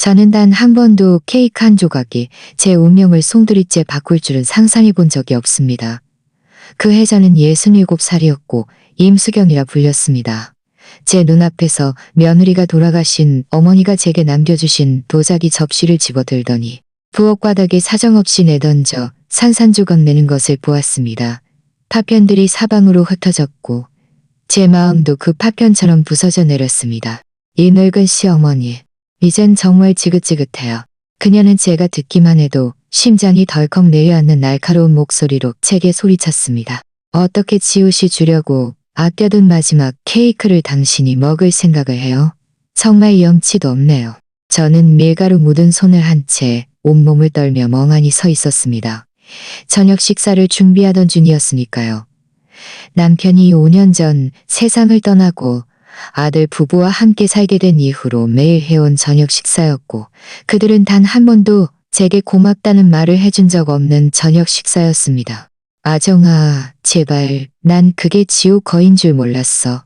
저는 단 한 번도 케이크 한 조각이 제 운명을 송두리째 바꿀 줄은 상상해 본 적이 없습니다. 그 해 저는 67살이었고 임수경이라 불렸습니다. 제 눈앞에서 며느리가 돌아가신 어머니가 제게 남겨주신 도자기 접시를 집어들더니 부엌 바닥에 사정없이 내던져 산산조각 내는 것을 보았습니다. 파편들이 사방으로 흩어졌고 제 마음도 그 파편처럼 부서져 내렸습니다. 이 늙은 시어머니, 이젠 정말 지긋지긋해요. 그녀는 제가 듣기만 해도 심장이 덜컥 내려앉는 날카로운 목소리로 제게 소리쳤습니다. 어떻게 지우시 주려고 아껴둔 마지막 케이크를 당신이 먹을 생각을 해요? 정말 염치도 없네요. 저는 밀가루 묻은 손을 한 채 온몸을 떨며 멍하니 서 있었습니다. 저녁 식사를 준비하던 중이었으니까요. 남편이 5년 전 세상을 떠나고 아들 부부와 함께 살게 된 이후로 매일 해온 저녁 식사였고 그들은 단 한 번도 제게 고맙다는 말을 해준 적 없는 저녁 식사였습니다. 아정아, 제발 난 그게 지우 거인 줄 몰랐어.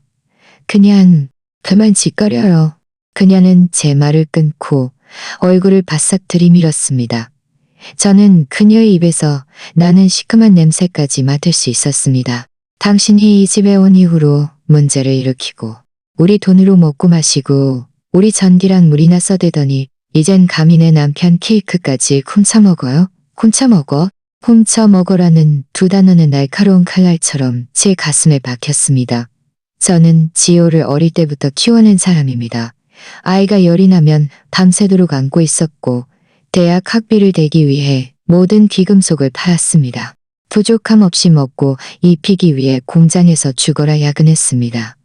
그냥 그만 짓거려요. 그녀는 제 말을 끊고 얼굴을 바싹 들이밀었습니다. 저는 그녀의 입에서 나는 시큼한 냄새까지 맡을 수 있었습니다. 당신이 이 집에 온 이후로 문제를 일으키고 우리 돈으로 먹고 마시고 우리 전기랑 물이나 써대더니 이젠 감히 내 남편 케이크까지 훔쳐먹어요? 훔쳐먹어? 훔쳐먹어라는 두 단어는 날카로운 칼날처럼 제 가슴에 박혔습니다. 저는 지호를 어릴 때부터 키워낸 사람입니다. 아이가 열이 나면 밤새도록 안고 있었고 대학 학비를 대기 위해 모든 귀금속을 팔았습니다. 부족함 없이 먹고 입히기 위해 공장에서 죽어라 야근했습니다.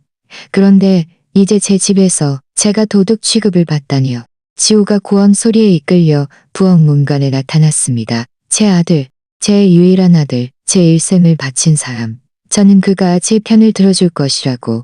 그런데 이제 제 집에서 제가 도둑 취급을 받다니요. 지호가 고함 소리에 이끌려 부엌 문간에 나타났습니다. 제 아들, 제 유일한 아들, 제 일생을 바친 사람. 저는 그가 제 편을 들어줄 것이라고,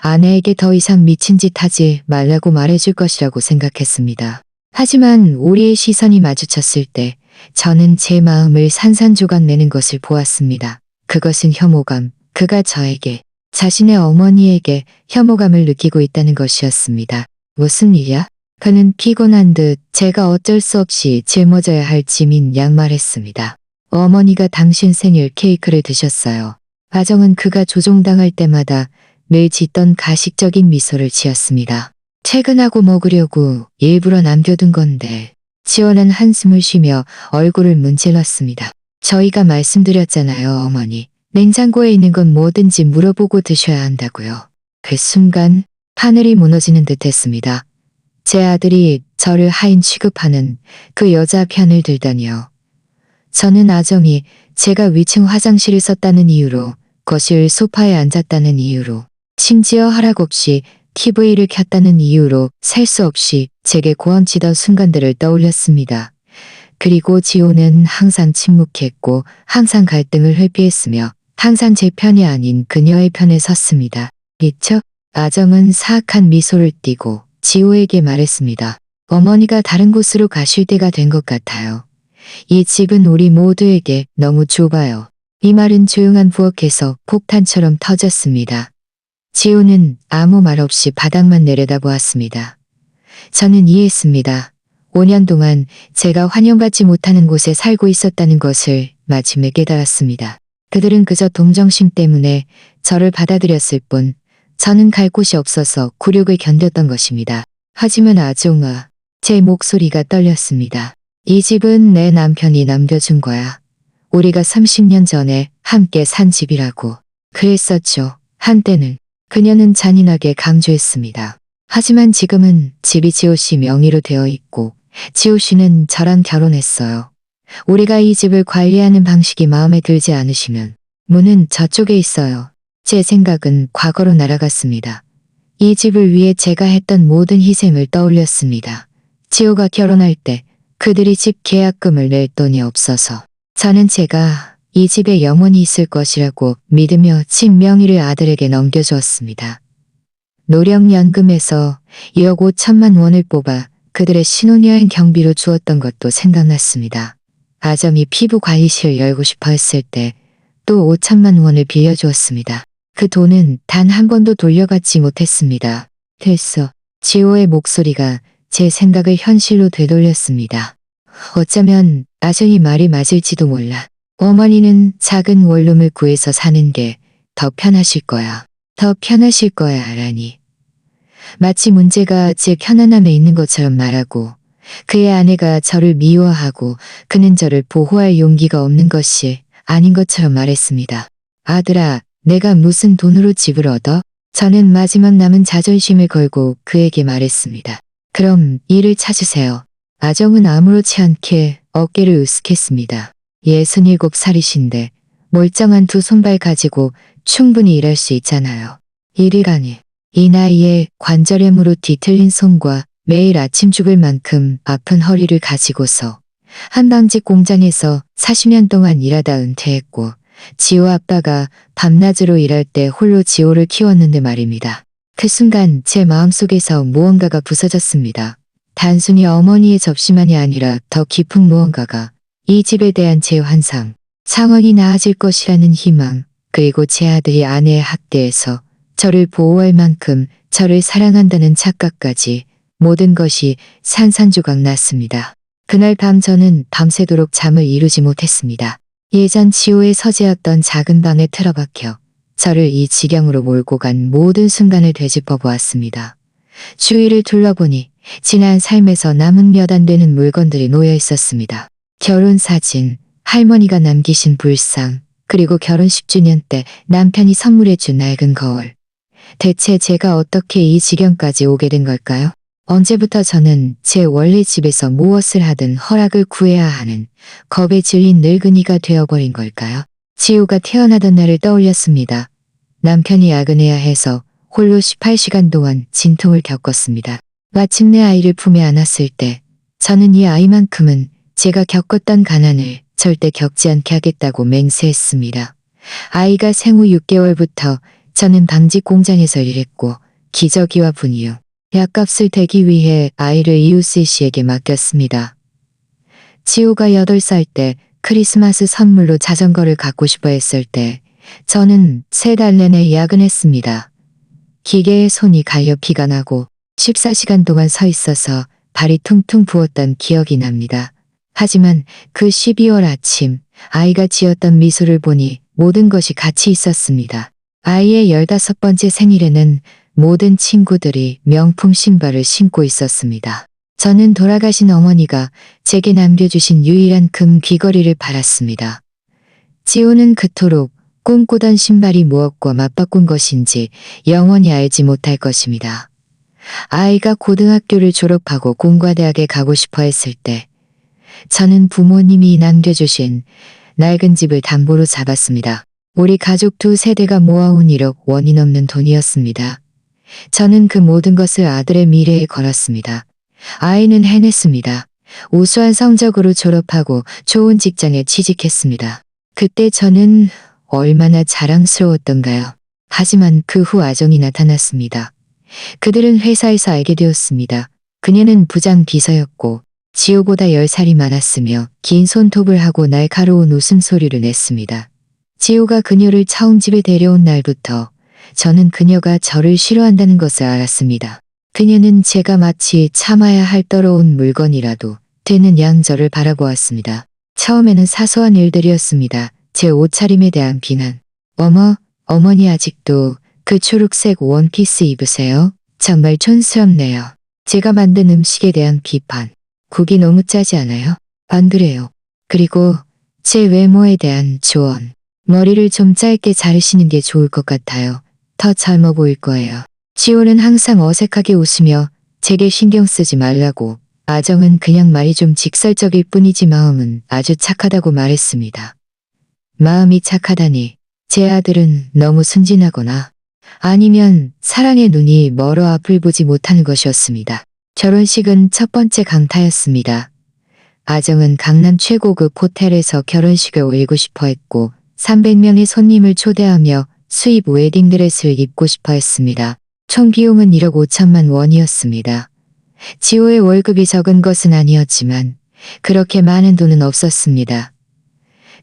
아내에게 더 이상 미친 짓 하지 말라고 말해줄 것이라고 생각했습니다. 하지만 우리의 시선이 마주쳤을 때 저는 제 마음을 산산조각 내는 것을 보았습니다. 그것은 혐오감, 그가 저에게, 자신의 어머니에게 혐오감을 느끼고 있다는 것이었습니다. 무슨 일이야? 그는 피곤한 듯 제가 어쩔 수 없이 짊어져야 할 짐인 양말했습니다. 어머니가 당신 생일 케이크를 드셨어요. 아정은 그가 조종당할 때마다 늘 짓던 가식적인 미소를 지었습니다. 퇴근하고 먹으려고 일부러 남겨둔 건데. 지호는 한숨을 쉬며 얼굴을 문질렀습니다. 저희가 말씀드렸잖아요, 어머니. 냉장고에 있는 건 뭐든지 물어보고 드셔야 한다고요. 그 순간 하늘이 무너지는 듯 했습니다. 제 아들이 저를 하인 취급하는 그 여자 편을 들다니요. 저는 아정이 제가 위층 화장실을 썼다는 이유로, 거실 소파에 앉았다는 이유로, 심지어 허락 없이 TV를 켰다는 이유로 셀 수 없이 제게 고함치던 순간들을 떠올렸습니다. 그리고 지호는 항상 침묵했고 항상 갈등을 회피했으며 항상 제 편이 아닌 그녀의 편에 섰습니다. 있죠? 아정은 사악한 미소를 띠고 지호에게 말했습니다. 어머니가 다른 곳으로 가실 때가 된 것 같아요. 이 집은 우리 모두에게 너무 좁아요. 이 말은 조용한 부엌에서 폭탄처럼 터졌습니다. 지호는 아무 말 없이 바닥만 내려다보았습니다. 저는 이해했습니다. 5년 동안 제가 환영받지 못하는 곳에 살고 있었다는 것을 마침내 깨달았습니다. 그들은 그저 동정심 때문에 저를 받아들였을 뿐 저는 갈 곳이 없어서 굴욕을 견뎠던 것입니다. 하지만 아종아, 제 목소리가 떨렸습니다. 이 집은 내 남편이 남겨준 거야. 우리가 30년 전에 함께 산 집이라고. 그랬었죠. 한때는. 그녀는 잔인하게 강조했습니다. 하지만 지금은 집이 지호 씨 명의로 되어 있고 지호 씨는 저랑 결혼했어요. 우리가 이 집을 관리하는 방식이 마음에 들지 않으시면 문은 저쪽에 있어요. 제 생각은 과거로 날아갔습니다. 이 집을 위해 제가 했던 모든 희생을 떠올렸습니다. 지호가 결혼할 때 그들이 집 계약금을 낼 돈이 없어서 저는 제가 이 집에 영원히 있을 것이라고 믿으며 집 명의를 아들에게 넘겨주었습니다. 노령연금에서 2억 5천만 원을 뽑아 그들의 신혼여행 경비로 주었던 것도 생각났습니다. 아정이 피부관리실 열고 싶어 했을 때 또 5천만 원을 빌려주었습니다. 그 돈은 단 한 번도 돌려받지 못했습니다. 됐어. 지호의 목소리가 제 생각을 현실로 되돌렸습니다. 어쩌면 아정이 말이 맞을지도 몰라. 어머니는 작은 원룸을 구해서 사는 게 더 편하실 거야. 더 편하실 거야, 라니. 마치 문제가 제 편안함에 있는 것처럼 말하고 그의 아내가 저를 미워하고 그는 저를 보호할 용기가 없는 것이 아닌 것처럼 말했습니다. 아들아, 내가 무슨 돈으로 집을 얻어? 저는 마지막 남은 자존심을 걸고 그에게 말했습니다. 그럼 일을 찾으세요. 아정은 아무렇지 않게 어깨를 으쓱했습니다. 67살이신데 멀쩡한 두 손발 가지고 충분히 일할 수 있잖아요. 일이라니. 이 나이에 관절염으로 뒤틀린 손과 매일 아침 죽을 만큼 아픈 허리를 가지고서 한방직 공장에서 40년 동안 일하다 은퇴했고 지호 아빠가 밤낮으로 일할 때 홀로 지호를 키웠는데 말입니다. 그 순간 제 마음속에서 무언가가 부서졌습니다. 단순히 어머니의 접시만이 아니라 더 깊은 무언가가 이 집에 대한 제 환상, 상황이 나아질 것이라는 희망, 그리고 제 아들이 아내의 학대에서 저를 보호할 만큼 저를 사랑한다는 착각까지 모든 것이 산산조각 났습니다. 그날 밤 저는 밤새도록 잠을 이루지 못했습니다. 예전 지호의 서재였던 작은 방에 틀어박혀 저를 이 지경으로 몰고 간 모든 순간을 되짚어 보았습니다. 주위를 둘러보니 지난 삶에서 남은 몇 안 되는 물건들이 놓여 있었습니다. 결혼 사진, 할머니가 남기신 불상, 그리고 결혼 10주년 때 남편이 선물해준 낡은 거울. 대체 제가 어떻게 이 지경까지 오게 된 걸까요? 언제부터 저는 제 원래 집에서 무엇을 하든 허락을 구해야 하는 겁에 질린 늙은이가 되어버린 걸까요? 지우가 태어나던 날을 떠올렸습니다. 남편이 야근해야 해서 홀로 18시간 동안 진통을 겪었습니다. 마침내 아이를 품에 안았을 때 저는 이 아이만큼은 제가 겪었던 가난을 절대 겪지 않게 하겠다고 맹세했습니다. 아이가 생후 6개월부터 저는 방직 공장에서 일했고 기저귀와 분유, 약값을 대기 위해 아이를 이웃의 씨에게 맡겼습니다. 지호가 8살 때 크리스마스 선물로 자전거를 갖고 싶어 했을 때 저는 3달 내내 야근했습니다. 기계에 손이 갈려 피가 나고 14시간 동안 서 있어서 발이 퉁퉁 부었던 기억이 납니다. 하지만 그 12월 아침 아이가 지었던 미소를 보니 모든 것이 같이 있었습니다. 아이의 15번째 생일에는 모든 친구들이 명품 신발을 신고 있었습니다. 저는 돌아가신 어머니가 제게 남겨주신 유일한 금 귀걸이를 팔았습니다. 지호는 그토록 꿈꾸던 신발이 무엇과 맞바꾼 것인지 영원히 알지 못할 것입니다. 아이가 고등학교를 졸업하고 공과대학에 가고 싶어 했을 때 저는 부모님이 남겨주신 낡은 집을 담보로 잡았습니다. 우리 가족 2세대가 모아온 1억 원이 넘는 돈이었습니다. 저는 그 모든 것을 아들의 미래에 걸었습니다. 아이는 해냈습니다. 우수한 성적으로 졸업하고 좋은 직장에 취직했습니다. 그때 저는 얼마나 자랑스러웠던가요. 하지만 그 후 아정이 나타났습니다. 그들은 회사에서 알게 되었습니다. 그녀는 부장 비서였고 지호보다 10살이 많았으며 긴 손톱을 하고 날카로운 웃음소리를 냈습니다. 지호가 그녀를 처음 집에 데려온 날부터 저는 그녀가 저를 싫어한다는 것을 알았습니다. 그녀는 제가 마치 참아야 할 더러운 물건이라도 되는 양 저를 바라보았습니다. 처음에는 사소한 일들이었습니다. 제 옷차림에 대한 비난. 어머니 아직도 그 초록색 원피스 입으세요? 정말 촌스럽네요. 제가 만든 음식에 대한 비판. 국이 너무 짜지 않아요? 안 그래요. 그리고 제 외모에 대한 조언. 머리를 좀 짧게 자르시는 게 좋을 것 같아요. 더 젊어 보일 거예요. 지호는 항상 어색하게 웃으며 제게 신경 쓰지 말라고, 아정은 그냥 말이 좀 직설적일 뿐이지 마음은 아주 착하다고 말했습니다. 마음이 착하다니, 제 아들은 너무 순진하거나 아니면 사랑의 눈이 멀어 앞을 보지 못하는 것이었습니다. 결혼식은 첫 번째 강타였습니다. 아정은 강남 최고급 호텔에서 결혼식을 올리고 싶어 했고 300명의 손님을 초대하며 수입 웨딩드레스를 입고 싶어 했습니다. 총 비용은 1억 5천만 원이었습니다. 지호의 월급이 적은 것은 아니었지만 그렇게 많은 돈은 없었습니다.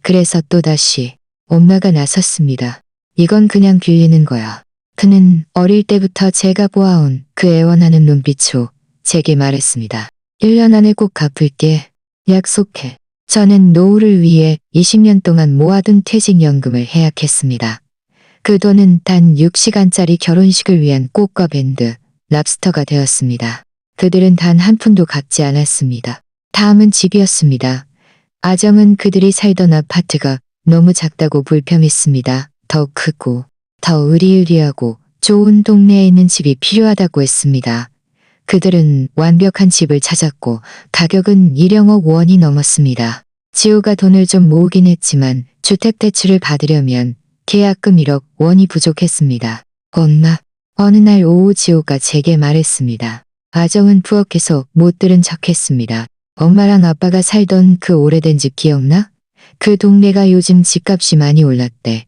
그래서 또다시 엄마가 나섰습니다. 이건 그냥 빌리는 거야. 그는 어릴 때부터 제가 보아온 그 애원하는 눈빛으로 제게 말했습니다. 1년 안에 꼭 갚을게. 약속해. 저는 노후를 위해 20년 동안 모아둔 퇴직연금을 해약했습니다. 그 돈은 단 6시간짜리 결혼식을 위한 꽃과 밴드, 랍스터가 되었습니다. 그들은 단 한 푼도 갚지 않았습니다. 다음은 집이었습니다. 아정은 그들이 살던 아파트가 너무 작다고 불평했습니다. 더 크고 더 으리으리하고 좋은 동네에 있는 집이 필요하다고 했습니다. 그들은 완벽한 집을 찾았고 가격은 1억억 원이 넘었습니다. 지호가 돈을 좀 모으긴 했지만 주택대출을 받으려면 계약금 1억 원이 부족했습니다. 엄마, 어느 날 오후 지호가 제게 말했습니다. 아정은 부엌에서 못 들은 척했습니다. 엄마랑 아빠가 살던 그 오래된 집 기억나? 그 동네가 요즘 집값이 많이 올랐대.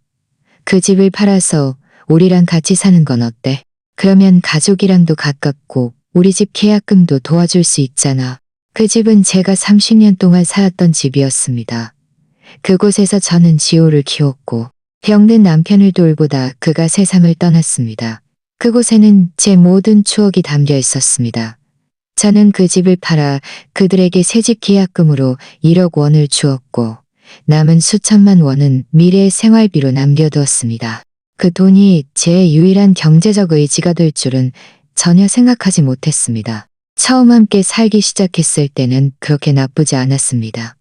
그 집을 팔아서 우리랑 같이 사는 건 어때? 그러면 가족이랑도 가깝고 우리 집 계약금도 도와줄 수 있잖아. 그 집은 제가 30년 동안 살았던 집이었습니다. 그곳에서 저는 지호를 키웠고 병든 남편을 돌보다 그가 세상을 떠났습니다. 그곳에는 제 모든 추억이 담겨 있었습니다. 저는 그 집을 팔아 그들에게 새집 계약금으로 1억 원을 주었고 남은 수천만 원은 미래의 생활비로 남겨두었습니다. 그 돈이 제 유일한 경제적 의지가 될 줄은 전혀 생각하지 못했습니다. 처음 함께 살기 시작했을 때는 그렇게 나쁘지 않았습니다.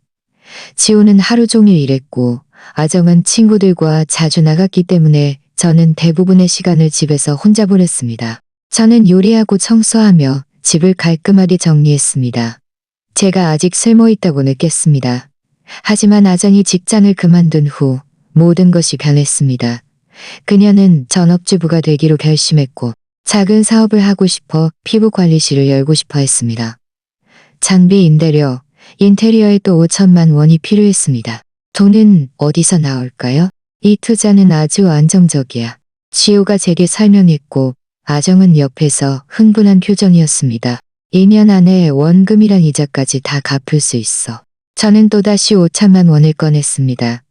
지호는 하루 종일 일했고 아정은 친구들과 자주 나갔기 때문에 저는 대부분의 시간을 집에서 혼자 보냈습니다. 저는 요리하고 청소하며 집을 깔끔하게 정리했습니다. 제가 아직 쓸모있다고 느꼈습니다. 하지만 아정이 직장을 그만둔 후 모든 것이 변했습니다. 그녀는 전업주부가 되기로 결심했고 작은 사업을 하고 싶어 피부관리실을 열고 싶어 했습니다. 장비 인테리어에 또 5천만 원이 필요했습니다. 돈은 어디서 나올까요? 이 투자는 아주 안정적이야. 지호가 제게 설명했고 아정은 옆에서 흥분한 표정이었습니다. 2년 안에 원금이랑 이자까지 다 갚을 수 있어. 저는 또다시 5천만 원을 꺼냈습니다.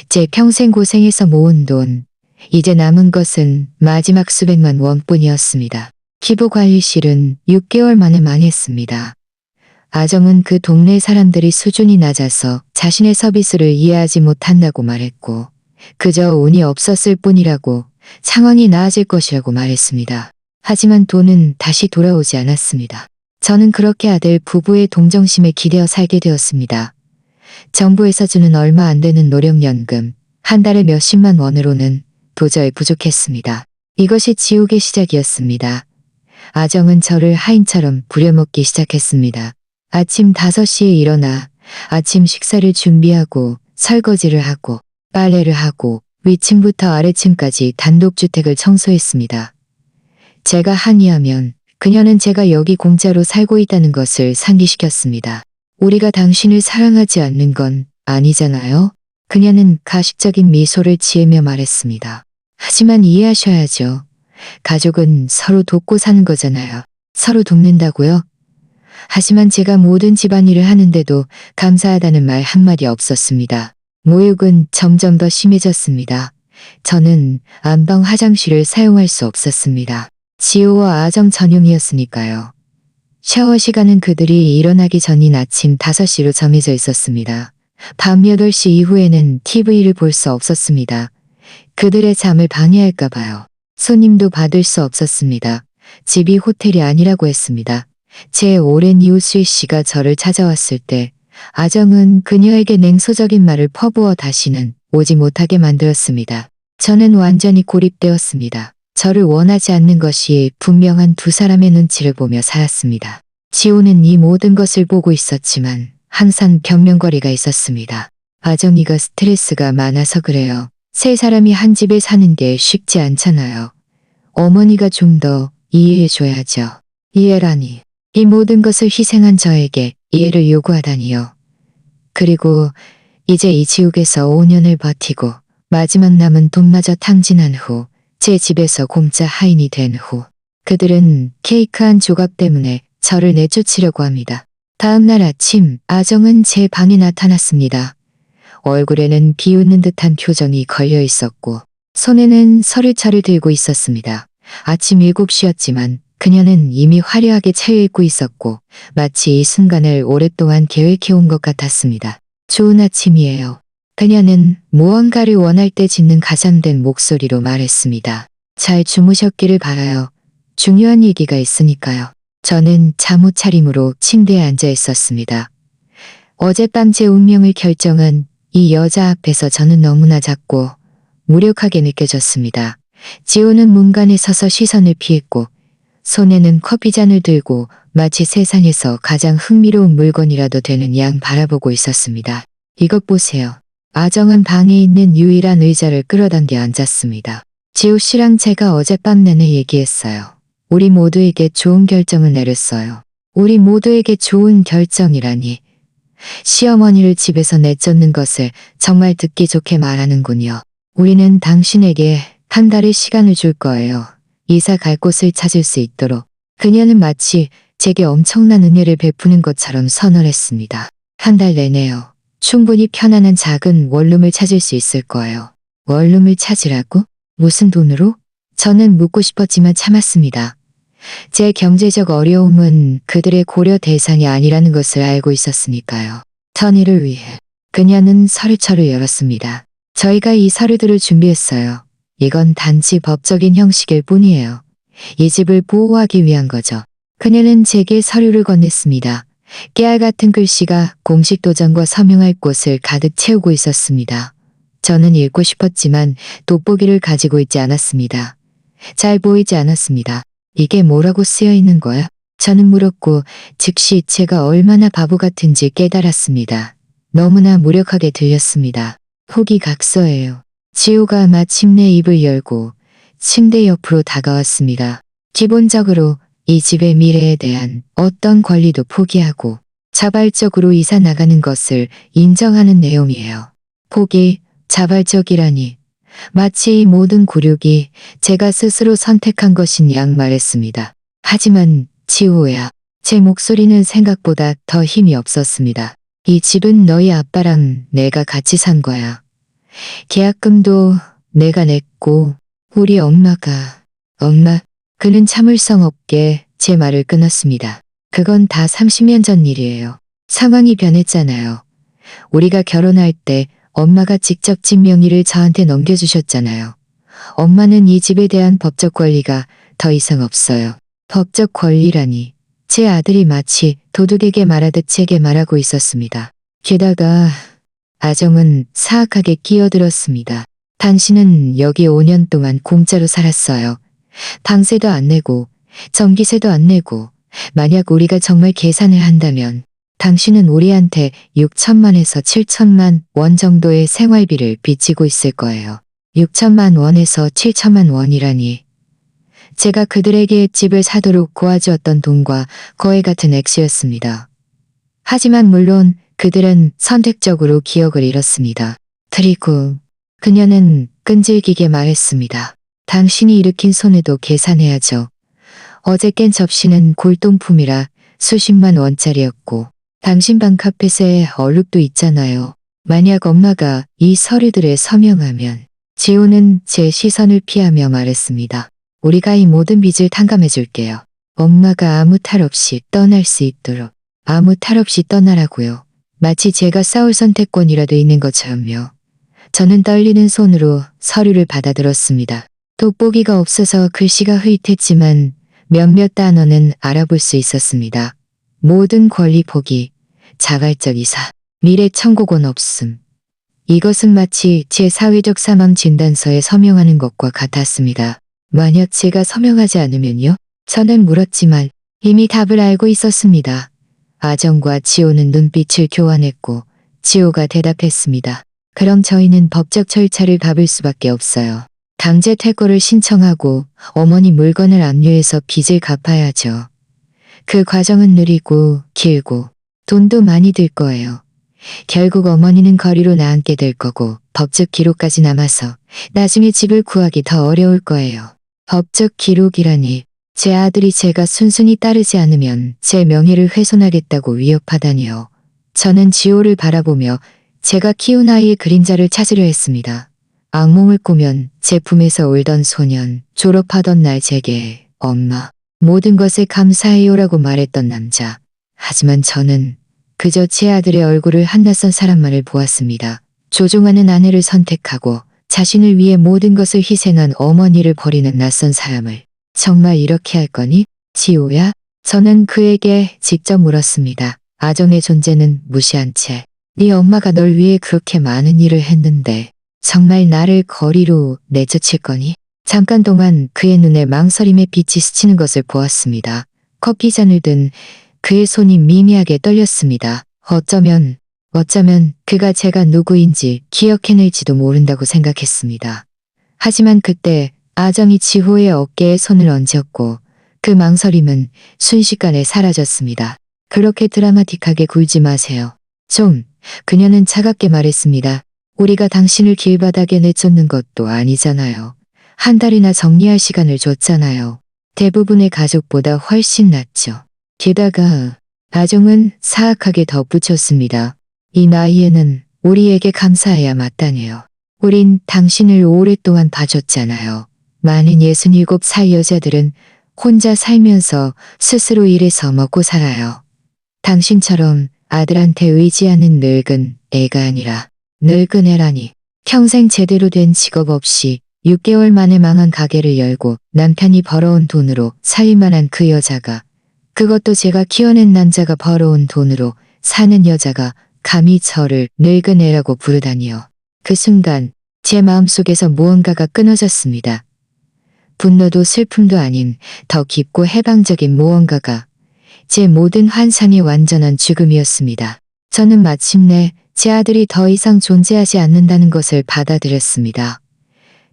제 평생 고생해서 모은 돈. 이제 남은 것은 마지막 수백만 원뿐이었습니다. 피부관리실은 6개월 만에 망했습니다. 아정은 그 동네 사람들이 수준이 낮아서 자신의 서비스를 이해하지 못한다고 말했고 그저 운이 없었을 뿐이라고 상황이 나아질 것이라고 말했습니다. 하지만 돈은 다시 돌아오지 않았습니다. 저는 그렇게 아들 부부의 동정심에 기대어 살게 되었습니다. 정부에서 주는 얼마 안 되는 노령연금, 한 달에 몇십만 원으로는 도저히 부족했습니다. 이것이 지옥의 시작이었습니다. 아정은 저를 하인처럼 부려먹기 시작했습니다. 아침 5시에 일어나 아침 식사를 준비하고 설거지를 하고 빨래를 하고 위층부터 아래층까지 단독주택을 청소했습니다. 제가 항의하면 그녀는 제가 여기 공짜로 살고 있다는 것을 상기시켰습니다. 우리가 당신을 사랑하지 않는 건 아니잖아요? 그녀는 가식적인 미소를 지으며 말했습니다. 하지만 이해하셔야죠. 가족은 서로 돕고 사는 거잖아요. 서로 돕는다고요? 하지만 제가 모든 집안일을 하는데도 감사하다는 말 한마디 없었습니다. 모욕은 점점 더 심해졌습니다. 저는 안방 화장실을 사용할 수 없었습니다. 지호와 아정 전용이었으니까요. 샤워 시간은 그들이 일어나기 전인 아침 5시로 정해져 있었습니다. 밤 8시 이후에는 TV를 볼 수 없었습니다. 그들의 잠을 방해할까 봐요. 손님도 받을 수 없었습니다. 집이 호텔이 아니라고 했습니다. 제 오랜 이웃 수희 씨가 저를 찾아왔을 때 아정은 그녀에게 냉소적인 말을 퍼부어 다시는 오지 못하게 만들었습니다. 저는 완전히 고립되었습니다. 저를 원하지 않는 것이 분명한 두 사람의 눈치를 보며 살았습니다. 지호는 이 모든 것을 보고 있었지만 항상 변명거리가 있었습니다. 아정이가 스트레스가 많아서 그래요. 세 사람이 한 집에 사는 게 쉽지 않잖아요. 어머니가 좀 더 이해해줘야죠. 이해라니. 이 모든 것을 희생한 저에게 이해를 요구하다니요. 그리고 이제 이 지옥에서 5년을 버티고 마지막 남은 돈마저 탕진한 후 제 집에서 공짜 하인이 된 후 그들은 케이크 한 조각 때문에 저를 내쫓으려고 합니다. 다음 날 아침 아정은 제 방에 나타났습니다. 얼굴에는 비웃는 듯한 표정이 걸려 있었고 손에는 서류차를 들고 있었습니다. 아침 7시였지만 그녀는 이미 화려하게 차여입고 있었고 마치 이 순간을 오랫동안 계획해온 것 같았습니다. 좋은 아침이에요. 그녀는 무언가를 원할 때 짓는 가장된 목소리로 말했습니다. 잘 주무셨기를 바라요. 중요한 얘기가 있으니까요. 저는 잠옷 차림으로 침대에 앉아 있었습니다. 어젯밤 제 운명을 결정한 이 여자 앞에서 저는 너무나 작고 무력하게 느껴졌습니다. 지호는 문간에 서서 시선을 피했고 손에는 커피잔을 들고 마치 세상에서 가장 흥미로운 물건이라도 되는 양 바라보고 있었습니다. 이것 보세요. 아정한 방에 있는 유일한 의자를 끌어당겨 앉았습니다. 지호 씨랑 제가 어젯밤 내내 얘기했어요. 우리 모두에게 좋은 결정을 내렸어요. 우리 모두에게 좋은 결정이라니. 시어머니를 집에서 내쫓는 것을 정말 듣기 좋게 말하는군요. 우리는 당신에게 한 달의 시간을 줄 거예요. 이사 갈 곳을 찾을 수 있도록. 그녀는 마치 제게 엄청난 은혜를 베푸는 것처럼 선언했습니다. 한 달 내내요. 충분히 편안한 작은 원룸을 찾을 수 있을 거예요. 원룸을 찾으라고? 무슨 돈으로? 저는 묻고 싶었지만 참았습니다. 제 경제적 어려움은 그들의 고려 대상이 아니라는 것을 알고 있었으니까요. 선의를 위해 그녀는 서류처를 열었습니다. 저희가 이 서류들을 준비했어요. 이건 단지 법적인 형식일 뿐이에요. 이 집을 보호하기 위한 거죠. 그녀는 제게 서류를 건넸습니다. 깨알 같은 글씨가 공식 도장과 서명할 곳을 가득 채우고 있었습니다. 저는 읽고 싶었지만 돋보기를 가지고 있지 않았습니다. 잘 보이지 않았습니다. 이게 뭐라고 쓰여 있는 거야? 저는 물었고 즉시 제가 얼마나 바보 같은지 깨달았습니다. 너무나 무력하게 들렸습니다. 호기각서예요. 지호가 마침내 입을 열고 침대 옆으로 다가왔습니다. 기본적으로 이 집의 미래에 대한 어떤 권리도 포기하고 자발적으로 이사 나가는 것을 인정하는 내용이에요. 포기, 자발적이라니. 마치 이 모든 굴욕이 제가 스스로 선택한 것인 양 말했습니다. 하지만 지호야. 제 목소리는 생각보다 더 힘이 없었습니다. 이 집은 너희 아빠랑 내가 같이 산 거야. 계약금도 내가 냈고 우리 엄마. 그는 참을성 없게 제 말을 끊었습니다. 그건 다 30년 전 일이에요. 상황이 변했잖아요. 우리가 결혼할 때 엄마가 직접 집 명의를 저한테 넘겨주셨잖아요. 엄마는 이 집에 대한 법적 권리가 더 이상 없어요. 법적 권리라니. 제 아들이 마치 도둑에게 말하듯 제게 말하고 있었습니다. 게다가 아정은 사악하게 끼어들었습니다. 당신은 여기 5년 동안 공짜로 살았어요. 방세도 안 내고 전기세도 안 내고 만약 우리가 정말 계산을 한다면 당신은 우리한테 6천만에서 7천만 원 정도의 생활비를 빚지고 있을 거예요. 6천만 원에서 7천만 원이라니. 제가 그들에게 집을 사도록 도와주었던 돈과 거의 같은 액수였습니다. 하지만 물론 그들은 선택적으로 기억을 잃었습니다. 그리고 그녀는 끈질기게 말했습니다. 당신이 일으킨 손해도 계산해야죠. 어제 깬 접시는 골동품이라 수십만 원짜리였고 당신 방 카펫에 얼룩도 있잖아요. 만약 엄마가 이 서류들에 서명하면. 지호는 제 시선을 피하며 말했습니다. 우리가 이 모든 빚을 탕감해 줄게요. 엄마가 아무 탈 없이 떠날 수 있도록. 아무 탈 없이 떠나라고요. 마치 제가 싸울 선택권이라도 있는 것처럼요. 저는 떨리는 손으로 서류를 받아들었습니다. 돋보기가 없어서 글씨가 흐릿했지만 몇몇 단어는 알아볼 수 있었습니다. 모든 권리 포기, 자발적 이사, 미래 청구권 없음. 이것은 마치 제 사회적 사망 진단서에 서명하는 것과 같았습니다. 만약 제가 서명하지 않으면요? 저는 물었지만 이미 답을 알고 있었습니다. 아정과 지호는 눈빛을 교환했고 지호가 대답했습니다. 그럼 저희는 법적 절차를 밟을 수밖에 없어요. 강제 퇴거를 신청하고 어머니 물건을 압류해서 빚을 갚아야죠. 그 과정은 느리고 길고 돈도 많이 들 거예요. 결국 어머니는 거리로 나앉게 될 거고 법적 기록까지 남아서 나중에 집을 구하기 더 어려울 거예요. 법적 기록이라니. 제 아들이 제가 순순히 따르지 않으면 제 명예를 훼손하겠다고 위협하다니요. 저는 지호를 바라보며 제가 키운 아이의 그림자를 찾으려 했습니다. 악몽을 꾸면 제 품에서 울던 소년, 졸업하던 날 제게 엄마, 모든 것에 감사해요라고 말했던 남자. 하지만 저는 그저 제 아들의 얼굴을 한 낯선 사람만을 보았습니다. 조종하는 아내를 선택하고 자신을 위해 모든 것을 희생한 어머니를 버리는 낯선 사람을 정말 이렇게 할 거니? 지호야? 저는 그에게 직접 물었습니다. 아정의 존재는 무시한 채 네 엄마가 널 위해 그렇게 많은 일을 했는데 정말 나를 거리로 내쫓을 거니? 잠깐 동안 그의 눈에 망설임의 빛이 스치는 것을 보았습니다. 커피잔을 든 그의 손이 미미하게 떨렸습니다. 어쩌면 그가 제가 누구인지 기억해낼지도 모른다고 생각했습니다. 하지만 그때 아정이 지호의 어깨에 손을 얹었고 그 망설임은 순식간에 사라졌습니다. 그렇게 드라마틱하게 굴지 마세요. 그녀는 차갑게 말했습니다. 우리가 당신을 길바닥에 내쫓는 것도 아니잖아요. 한 달이나 정리할 시간을 줬잖아요. 대부분의 가족보다 훨씬 낫죠. 게다가 아정은 사악하게 덧붙였습니다. 이 나이에는 우리에게 감사해야 마땅해요. 우린 당신을 오랫동안 봐줬잖아요. 많은 67살 여자들은 혼자 살면서 스스로 일해서 먹고 살아요. 당신처럼 아들한테 의지하는 늙은 애가 아니라 늙은 애라니. 평생 제대로 된 직업 없이 6개월 만에 망한 가게를 열고 남편이 벌어온 돈으로 살만한 그 여자가, 그것도 제가 키워낸 남자가 벌어온 돈으로 사는 여자가 감히 저를 늙은 애라고 부르다니요. 그 순간 제 마음속에서 무언가가 끊어졌습니다. 분노도 슬픔도 아닌 더 깊고 해방적인 무언가가 제 모든 환상의 완전한 죽음이었습니다. 저는 마침내 제 아들이 더 이상 존재하지 않는다는 것을 받아들였습니다.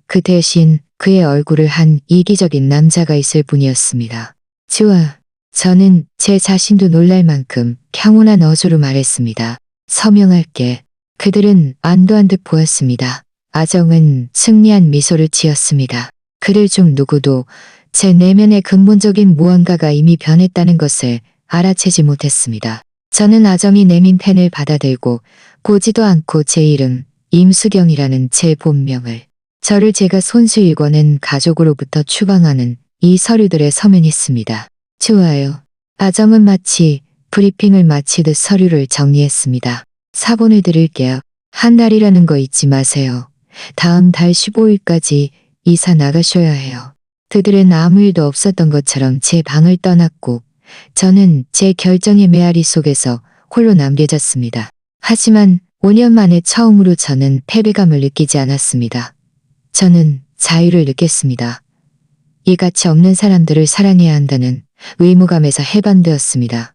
그 대신 그의 얼굴을 한 이기적인 남자가 있을 뿐이었습니다. 좋아. 저는 제 자신도 놀랄 만큼 평온한 어조로 말했습니다. 서명할게. 그들은 안도한 듯 보였습니다. 아정은 승리한 미소를 지었습니다. 그들 중 누구도 제 내면의 근본적인 무언가가 이미 변했다는 것을 알아채지 못했습니다. 저는 아정이 내민 펜을 받아들고 보지도 않고 제 이름 임수경이라는 제 본명을, 저를 제가 손수 읽어낸 가족으로부터 추방하는 이 서류들에 서명했습니다. 좋아요. 아정은 마치 브리핑을 마치듯 서류를 정리했습니다. 사본을 드릴게요. 한 달이라는 거 잊지 마세요. 다음 달 15일까지 이사 나가셔야 해요. 그들은 아무 일도 없었던 것처럼 제 방을 떠났고 저는 제 결정의 메아리 속에서 홀로 남겨졌습니다. 하지만 5년 만에 처음으로 저는 패배감을 느끼지 않았습니다. 저는 자유를 느꼈습니다. 이 가치 없는 사람들을 사랑해야 한다는 의무감에서 해방되었습니다.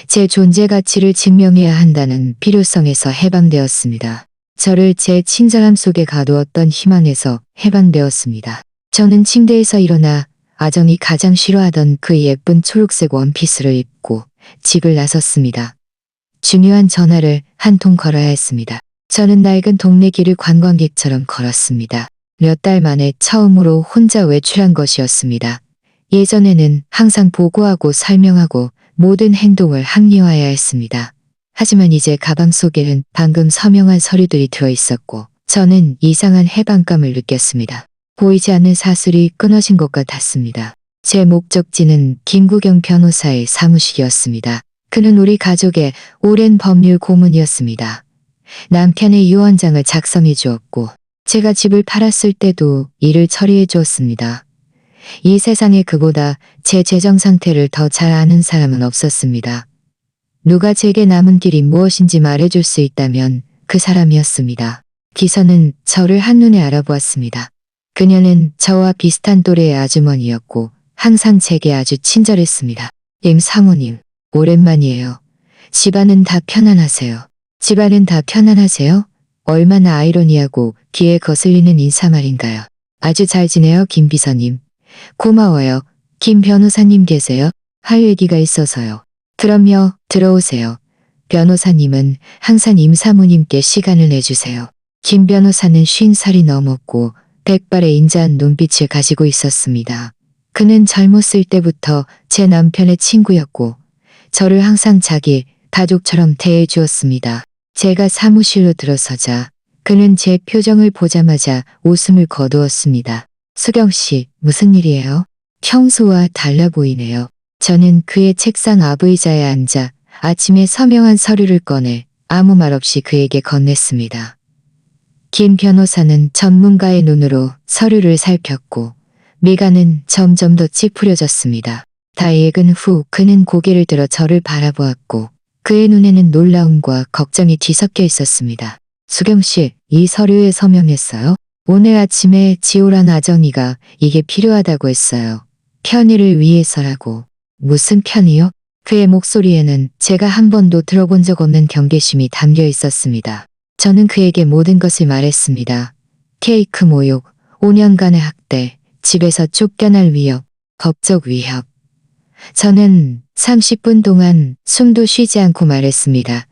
제 존재 가치를 증명해야 한다는 필요성에서 해방되었습니다. 저를 제 친절함 속에 가두었던 희망에서 해방되었습니다. 저는 침대에서 일어나 아정이 가장 싫어하던 그 예쁜 초록색 원피스를 입고 집을 나섰습니다. 중요한 전화를 한 통 걸어야 했습니다. 저는 낡은 동네 길을 관광객처럼 걸었습니다. 몇 달 만에 처음으로 혼자 외출한 것이었습니다. 예전에는 항상 보고하고 설명하고 모든 행동을 합리화해야 했습니다. 하지만 이제 가방 속에는 방금 서명한 서류들이 들어있었고 저는 이상한 해방감을 느꼈습니다. 보이지 않는 사슬이 끊어진 것 같았습니다. 제 목적지는 김구경 변호사의 사무실이었습니다. 그는 우리 가족의 오랜 법률 고문이었습니다. 남편의 유언장을 작성해 주었고 제가 집을 팔았을 때도 일을 처리해 주었습니다. 이 세상에 그보다 제 재정 상태를 더 잘 아는 사람은 없었습니다. 누가 제게 남은 길이 무엇인지 말해줄 수 있다면 그 사람이었습니다. 기사는 저를 한눈에 알아보았습니다. 그녀는 저와 비슷한 또래의 아주머니였고 항상 제게 아주 친절했습니다. 사모님, 오랜만이에요. 집안은 다 편안하세요? 집안은 다 편안하세요? 얼마나 아이러니하고 귀에 거슬리는 인사말인가요? 아주 잘 지내요, 김 비서님. 고마워요. 김 변호사님 계세요? 할 얘기가 있어서요. 그럼요, 들어오세요. 변호사님은 항상 임 사모님께 시간을 내주세요. 김 변호사는 50살이 넘었고 백발의 인자한 눈빛을 가지고 있었습니다. 그는 젊었을 때부터 제 남편의 친구였고 저를 항상 자기 가족처럼 대해 주었습니다. 제가 사무실로 들어서자 그는 제 표정을 보자마자 웃음을 거두었습니다. 수경 씨, 무슨 일이에요? 평소와 달라 보이네요. 저는 그의 책상 앞의자에 앉아 아침에 서명한 서류를 꺼내 아무 말 없이 그에게 건넸습니다. 김 변호사는 전문가의 눈으로 서류를 살폈고 미간은 점점 더 찌푸려졌습니다. 다 읽은 후 그는 고개를 들어 저를 바라보았고 그의 눈에는 놀라움과 걱정이 뒤섞여 있었습니다. 수경 씨, 이 서류에 서명했어요? 오늘 아침에 지호란 아정이가 이게 필요하다고 했어요. 편의를 위해서라고. 무슨 편의요? 그의 목소리에는 제가 한 번도 들어본 적 없는 경계심이 담겨 있었습니다. 저는 그에게 모든 것을 말했습니다. 케이크 모욕, 5년간의 학대, 집에서 쫓겨날 위협, 법적 위협. 저는 30분 동안 숨도 쉬지 않고 말했습니다.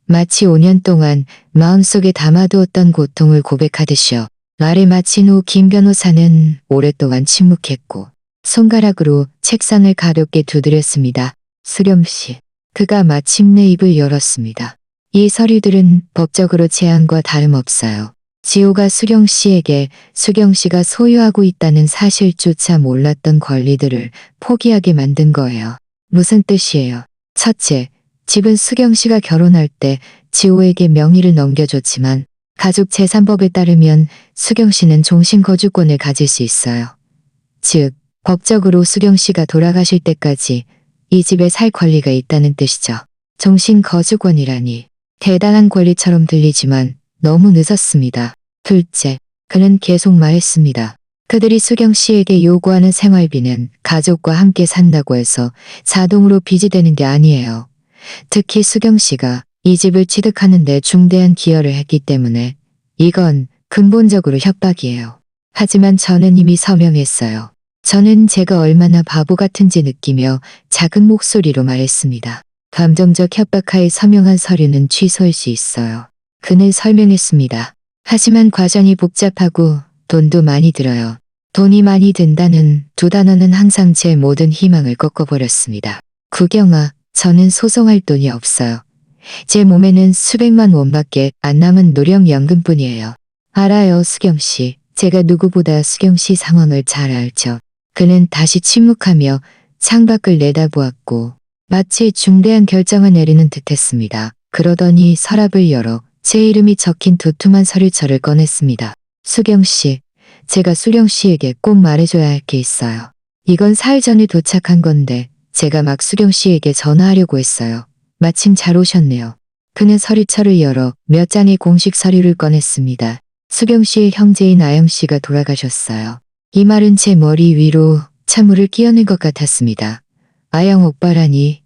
마치 5년 동안 마음속에 담아두었던 고통을 고백하듯이요. 말을 마친 후 김 변호사는 오랫동안 침묵했고 손가락으로 책상을 가볍게 두드렸습니다. 수렴 씨. 그가 마침내 입을 열었습니다. 이 서류들은 법적으로 제한과 다름없어요. 지호가 수경 씨에게 수경 씨가 소유하고 있다는 사실조차 몰랐던 권리들을 포기하게 만든 거예요. 무슨 뜻이에요? 첫째, 집은 수경 씨가 결혼할 때 지호에게 명의를 넘겨줬지만 가족 재산법에 따르면 수경 씨는 종신 거주권을 가질 수 있어요. 즉, 법적으로 수경 씨가 돌아가실 때까지 이 집에 살 권리가 있다는 뜻이죠. 종신 거주권이라니 대단한 권리처럼 들리지만 너무 늦었습니다. 둘째, 그는 계속 말했습니다. 그들이 수경 씨에게 요구하는 생활비는 가족과 함께 산다고 해서 자동으로 빚이 되는 게 아니에요. 특히 수경 씨가 이 집을 취득하는 데 중대한 기여를 했기 때문에 이건 근본적으로 협박이에요. 하지만 저는 이미 서명했어요. 저는 제가 얼마나 바보 같은지 느끼며 작은 목소리로 말했습니다. 감정적 협박하에 서명한 서류는 취소할 수 있어요. 그는 설명했습니다. 하지만 과정이 복잡하고 돈도 많이 들어요. 돈이 많이 든다는 두 단어는 항상 제 모든 희망을 꺾어버렸습니다. 구경아, 저는 소송할 돈이 없어요. 제 몸에는 수백만 원밖에 안 남은 노령연금뿐이에요. 알아요, 수경 씨. 제가 누구보다 수경 씨 상황을 잘 알죠. 그는 다시 침묵하며 창밖을 내다보았고 마치 중대한 결정을 내리는 듯했습니다. 그러더니 서랍을 열어 제 이름이 적힌 두툼한 서류철을 꺼냈습니다. 수경 씨, 제가 수경 씨에게 꼭 말해줘야 할 게 있어요. 이건 사흘 전에 도착한 건데 제가 막 수경 씨에게 전화하려고 했어요. 마침 잘 오셨네요. 그는 서류철을 열어 몇 장의 공식 서류를 꺼냈습니다. 수경 씨의 형제인 아영 씨가 돌아가셨어요. 이 말은 제 머리 위로 찬물을 끼얹는 것 같았습니다. 아영 오빠라니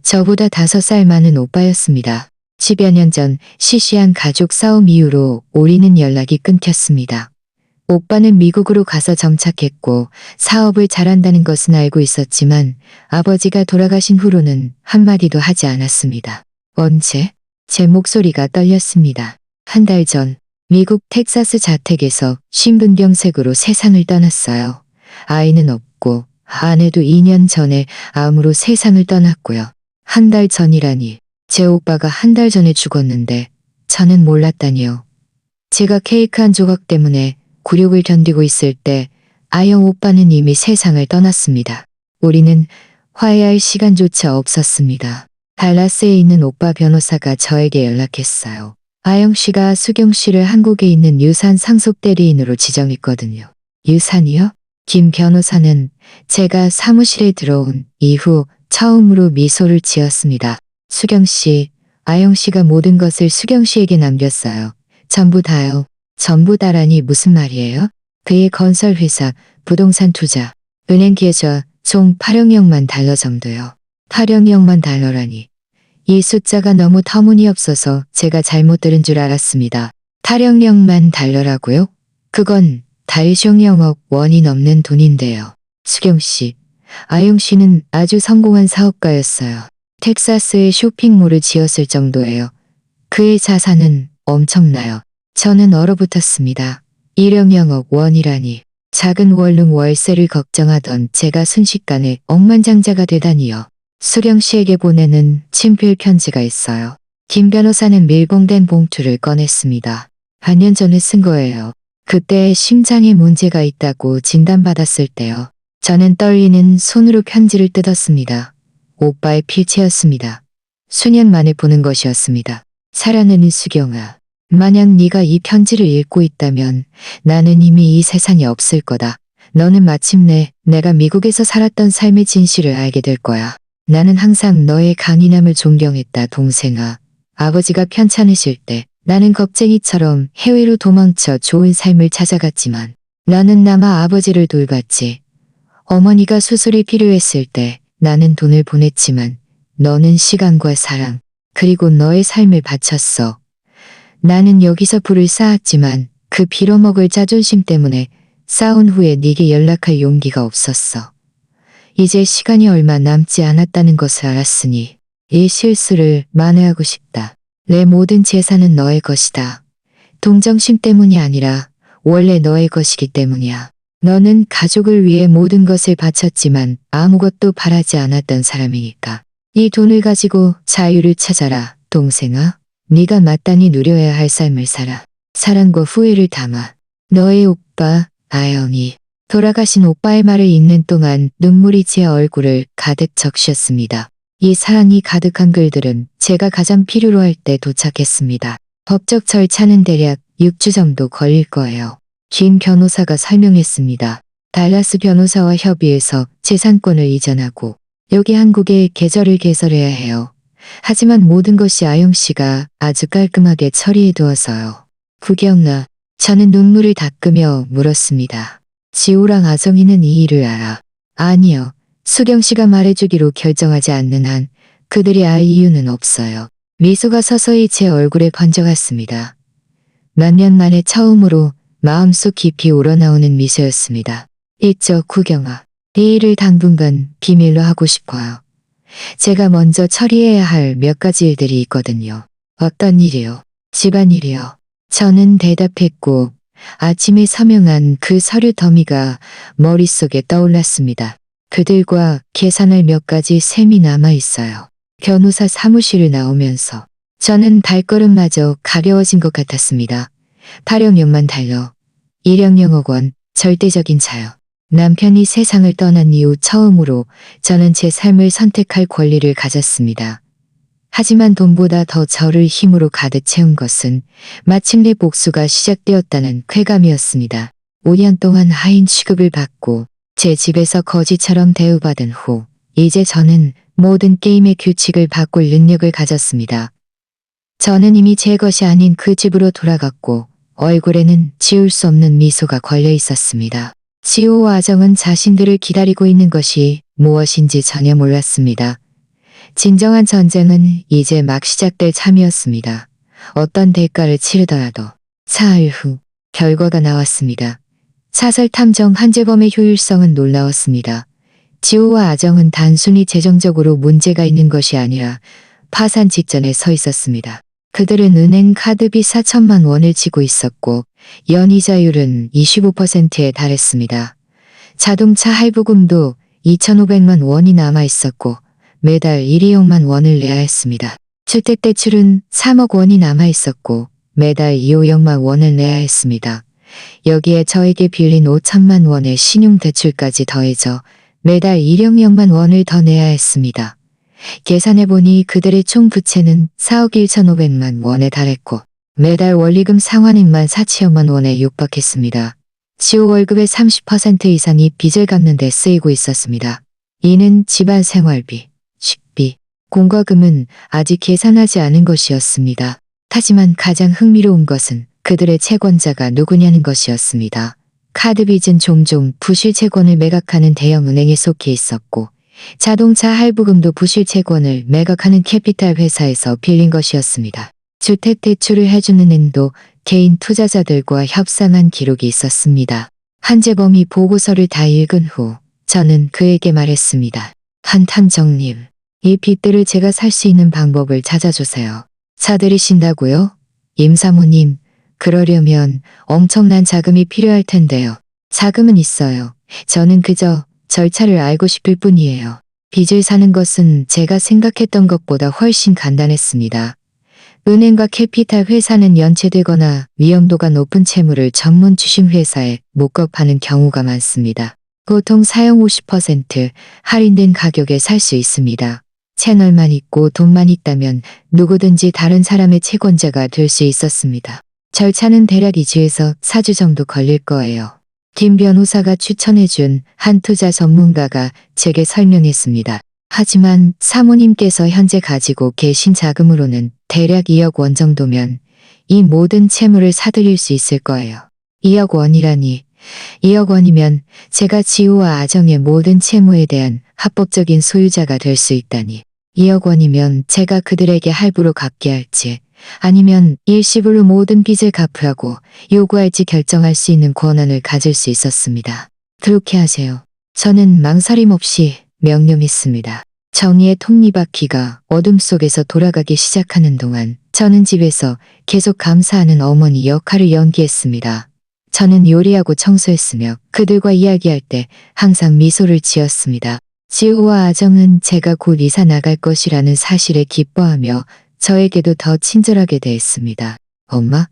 저보다 5살 많은 오빠였습니다. 10여 년 전 시시한 가족 싸움 이후로 우리는 연락이 끊겼습니다. 오빠는 미국으로 가서 정착했고 사업을 잘한다는 것은 알고 있었지만 아버지가 돌아가신 후로는 한마디도 하지 않았습니다. 언제? 제 목소리가 떨렸습니다. 한 달 전 미국 텍사스 자택에서 심근경색으로 세상을 떠났어요. 아이는 없고 아내도 2년 전에 암으로 세상을 떠났고요. 한 달 전이라니 제 오빠가 한 달 전에 죽었는데 저는 몰랐다니요. 제가 케이크 한 조각 때문에 굴욕을 견디고 있을 때 아영 오빠는 이미 세상을 떠났습니다. 우리는 화해할 시간조차 없었습니다. 달라스에 있는 오빠 변호사가 저에게 연락했어요. 아영 씨가 수경 씨를 한국에 있는 유산 상속 대리인으로 지정했거든요. 유산이요? 김 변호사는 제가 사무실에 들어온 이후 처음으로 미소를 지었습니다. 수경 씨, 아영 씨가 모든 것을 수경 씨에게 남겼어요. 전부 다요. 전부 다라니 무슨 말이에요? 그의 건설회사, 부동산 투자, 은행 계좌 총 8억만 달러 정도요. 8억만 달러라니. 이 숫자가 너무 터무니없어서 제가 잘못 들은 줄 알았습니다. 8억만 달러라고요? 그건 달숑영억 원이 넘는 돈인데요. 수경 씨, 아영 씨는 아주 성공한 사업가였어요. 텍사스에 쇼핑몰을 지었을 정도예요. 그의 자산은 엄청나요. 저는 얼어붙었습니다. 1억영억 원이라니. 작은 원룸 월세를 걱정하던 제가 순식간에 억만장자가 되다니요. 수경 씨에게 보내는 친필 편지가 있어요. 김 변호사는 밀봉된 봉투를 꺼냈습니다. 반년 전에 쓴 거예요. 그때 심장에 문제가 있다고 진단받았을 때요. 저는 떨리는 손으로 편지를 뜯었습니다. 오빠의 필체였습니다. 수년 만에 보는 것이었습니다. 사랑하는 수경아, 만약 네가 이 편지를 읽고 있다면 나는 이미 이 세상에 없을 거다. 너는 마침내 내가 미국에서 살았던 삶의 진실을 알게 될 거야. 나는 항상 너의 강인함을 존경했다, 동생아. 아버지가 편찮으실 때 나는 겁쟁이처럼 해외로 도망쳐 좋은 삶을 찾아갔지만 나는 남아 아버지를 돌봤지. 어머니가 수술이 필요했을 때 나는 돈을 보냈지만 너는 시간과 사랑, 그리고 너의 삶을 바쳤어. 나는 여기서 불을 쌓았지만 그 빌어먹을 자존심 때문에 싸운 후에 네게 연락할 용기가 없었어. 이제 시간이 얼마 남지 않았다는 것을 알았으니 이 실수를 만회하고 싶다. 내 모든 재산은 너의 것이다. 동정심 때문이 아니라 원래 너의 것이기 때문이야. 너는 가족을 위해 모든 것을 바쳤지만 아무것도 바라지 않았던 사람이니까. 이 돈을 가지고 자유를 찾아라, 동생아. 네가 마땅히 누려야 할 삶을 살아. 사랑과 후회를 담아. 너의 오빠, 아영이. 돌아가신 오빠의 말을 읽는 동안 눈물이 제 얼굴을 가득 적셨습니다. 이 사랑이 가득한 글들은 제가 가장 필요로 할 때 도착했습니다. 법적 절차는 대략 6주 정도 걸릴 거예요. 김 변호사가 설명했습니다. 달라스 변호사와 협의해서 재산권을 이전하고 여기 한국에 계좌를 개설해야 해요. 하지만 모든 것이 아영 씨가 아주 깔끔하게 처리해 두어서요. 구경아, 저는 눈물을 닦으며 물었습니다. 지호랑 아정이는 이 일을 알아? 아니요. 수경 씨가 말해주기로 결정하지 않는 한 그들이 알 이유는 없어요. 미소가 서서히 제 얼굴에 번져갔습니다. 몇 년 만에 처음으로 마음속 깊이 우러나오는 미소였습니다. 있죠, 구경아. 이 일을 당분간 비밀로 하고 싶어요. 제가 먼저 처리해야 할 몇 가지 일들이 있거든요. 어떤 일이요? 집안일이요. 저는 대답했고 아침에 서명한 그 서류 더미가 머릿속에 떠올랐습니다. 그들과 계산할 몇 가지 셈이 남아 있어요. 변호사 사무실을 나오면서 저는 발걸음마저 가벼워진 것 같았습니다. 발령력만 달려 1억 영억 원, 절대적인 자유. 남편이 세상을 떠난 이후 처음으로 저는 제 삶을 선택할 권리를 가졌습니다. 하지만 돈보다 더 저를 힘으로 가득 채운 것은 마침내 복수가 시작되었다는 쾌감이었습니다. 5년 동안 하인 취급을 받고 제 집에서 거지처럼 대우받은 후 이제 저는 모든 게임의 규칙을 바꿀 능력을 가졌습니다. 저는 이미 제 것이 아닌 그 집으로 돌아갔고 얼굴에는 지울 수 없는 미소가 걸려 있었습니다. 지호와 아정은 자신들을 기다리고 있는 것이 무엇인지 전혀 몰랐습니다. 진정한 전쟁은 이제 막 시작될 참이었습니다. 어떤 대가를 치르더라도. 사흘 후 결과가 나왔습니다. 사설 탐정 한재범의 효율성은 놀라웠습니다. 지호와 아정은 단순히 재정적으로 문제가 있는 것이 아니라 파산 직전에 서 있었습니다. 그들은 은행 카드비 4천만 원을 지고 있었고 연이자율은 25%에 달했습니다. 자동차 할부금도 2,500만 원이 남아 있었고 매달 1,2억만 원을 내야 했습니다. 주택대출은 3억 원이 남아 있었고 매달 2,500만 원을 내야 했습니다. 여기에 저에게 빌린 5천만 원의 신용대출까지 더해져 매달 1억만 원을 더 내야 했습니다. 계산해보니 그들의 총 부채는 4억 1,500만 원에 달했고 매달 원리금 상환액만 4천여만 원에 육박했습니다. 지호 월급의 30% 이상이 빚을 갚는 데 쓰이고 있었습니다. 이는 집안 생활비, 식비, 공과금은 아직 계산하지 않은 것이었습니다. 하지만 가장 흥미로운 것은 그들의 채권자가 누구냐는 것이었습니다. 카드빚은 종종 부실 채권을 매각하는 대형 은행에 속해 있었고 자동차 할부금도 부실 채권을 매각하는 캐피탈 회사에서 빌린 것이었습니다. 주택대출을 해주는 은행도 개인 투자자들과 협상한 기록이 있었습니다. 한재범이 보고서를 다 읽은 후 저는 그에게 말했습니다. 한 탐정님, 이 빚들을 제가 살 수 있는 방법을 찾아주세요. 사들이신다고요? 임사모님, 그러려면 엄청난 자금이 필요할 텐데요. 자금은 있어요. 저는 그저 절차를 알고 싶을 뿐이에요. 빚을 사는 것은 제가 생각했던 것보다 훨씬 간단했습니다. 은행과 캐피탈 회사는 연체되거나 위험도가 높은 채무를 전문 주식회사에 목겁하는 경우가 많습니다. 보통 사용 50% 할인된 가격에 살 수 있습니다. 채널만 있고 돈만 있다면 누구든지 다른 사람의 채권자가 될 수 있었습니다. 절차는 대략 2주에서 4주 정도 걸릴 거예요. 김 변호사가 추천해준 한 투자 전문가가 제게 설명했습니다. 하지만 사모님께서 현재 가지고 계신 자금으로는 대략 2억 원 정도면 이 모든 채무를 사들일 수 있을 거예요. 2억 원이라니. 2억 원이면 제가 지우와 아정의 모든 채무에 대한 합법적인 소유자가 될 수 있다니. 2억 원이면 제가 그들에게 할부로 갚게 할지 아니면 일시불로 모든 빚을 갚으라고 요구할지 결정할 수 있는 권한을 가질 수 있었습니다. 그렇게 하세요. 저는 망설임 없이 명령했습니다. 정의의 톱니바퀴가 어둠 속에서 돌아가기 시작하는 동안 저는 집에서 계속 감사하는 어머니 역할을 연기했습니다. 저는 요리하고 청소했으며 그들과 이야기할 때 항상 미소를 지었습니다. 지우와 아정은 제가 곧 이사 나갈 것이라는 사실에 기뻐하며 저에게도 더 친절하게 대했습니다. 엄마,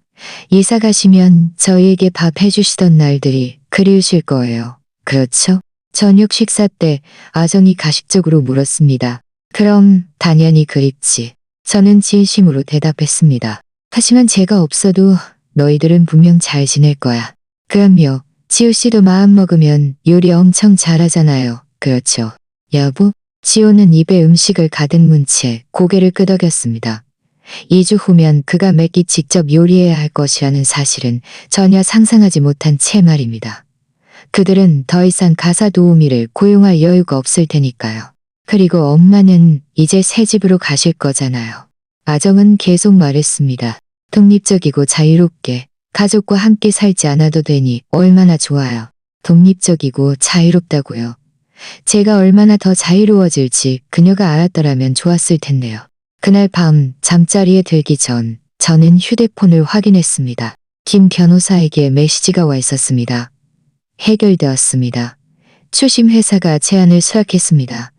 이사 가시면 저희에게 밥 해주시던 날들이 그리우실 거예요. 그렇죠? 저녁 식사 때 아정이 가식적으로 물었습니다. 그럼 당연히 그립지. 저는 진심으로 대답했습니다. 하지만 제가 없어도 너희들은 분명 잘 지낼 거야. 그럼요. 지우 씨도 마음 먹으면 요리 엄청 잘하잖아요. 그렇죠. 여보? 지우는 입에 음식을 가득 문 채 고개를 끄덕였습니다. 2주 후면 그가 매끼 직접 요리해야 할 것이라는 사실은 전혀 상상하지 못한 채 말입니다. 그들은 더 이상 가사 도우미를 고용할 여유가 없을 테니까요. 그리고 엄마는 이제 새 집으로 가실 거잖아요. 아정은 계속 말했습니다. 독립적이고 자유롭게 가족과 함께 살지 않아도 되니 얼마나 좋아요. 독립적이고 자유롭다고요. 제가 얼마나 더 자유로워질지 그녀가 알았더라면 좋았을 텐데요. 그날 밤 잠자리에 들기 전 저는 휴대폰을 확인했습니다. 김 변호사에게 메시지가 와 있었습니다. 해결되었습니다. 추심 회사가 제안을 수락했습니다.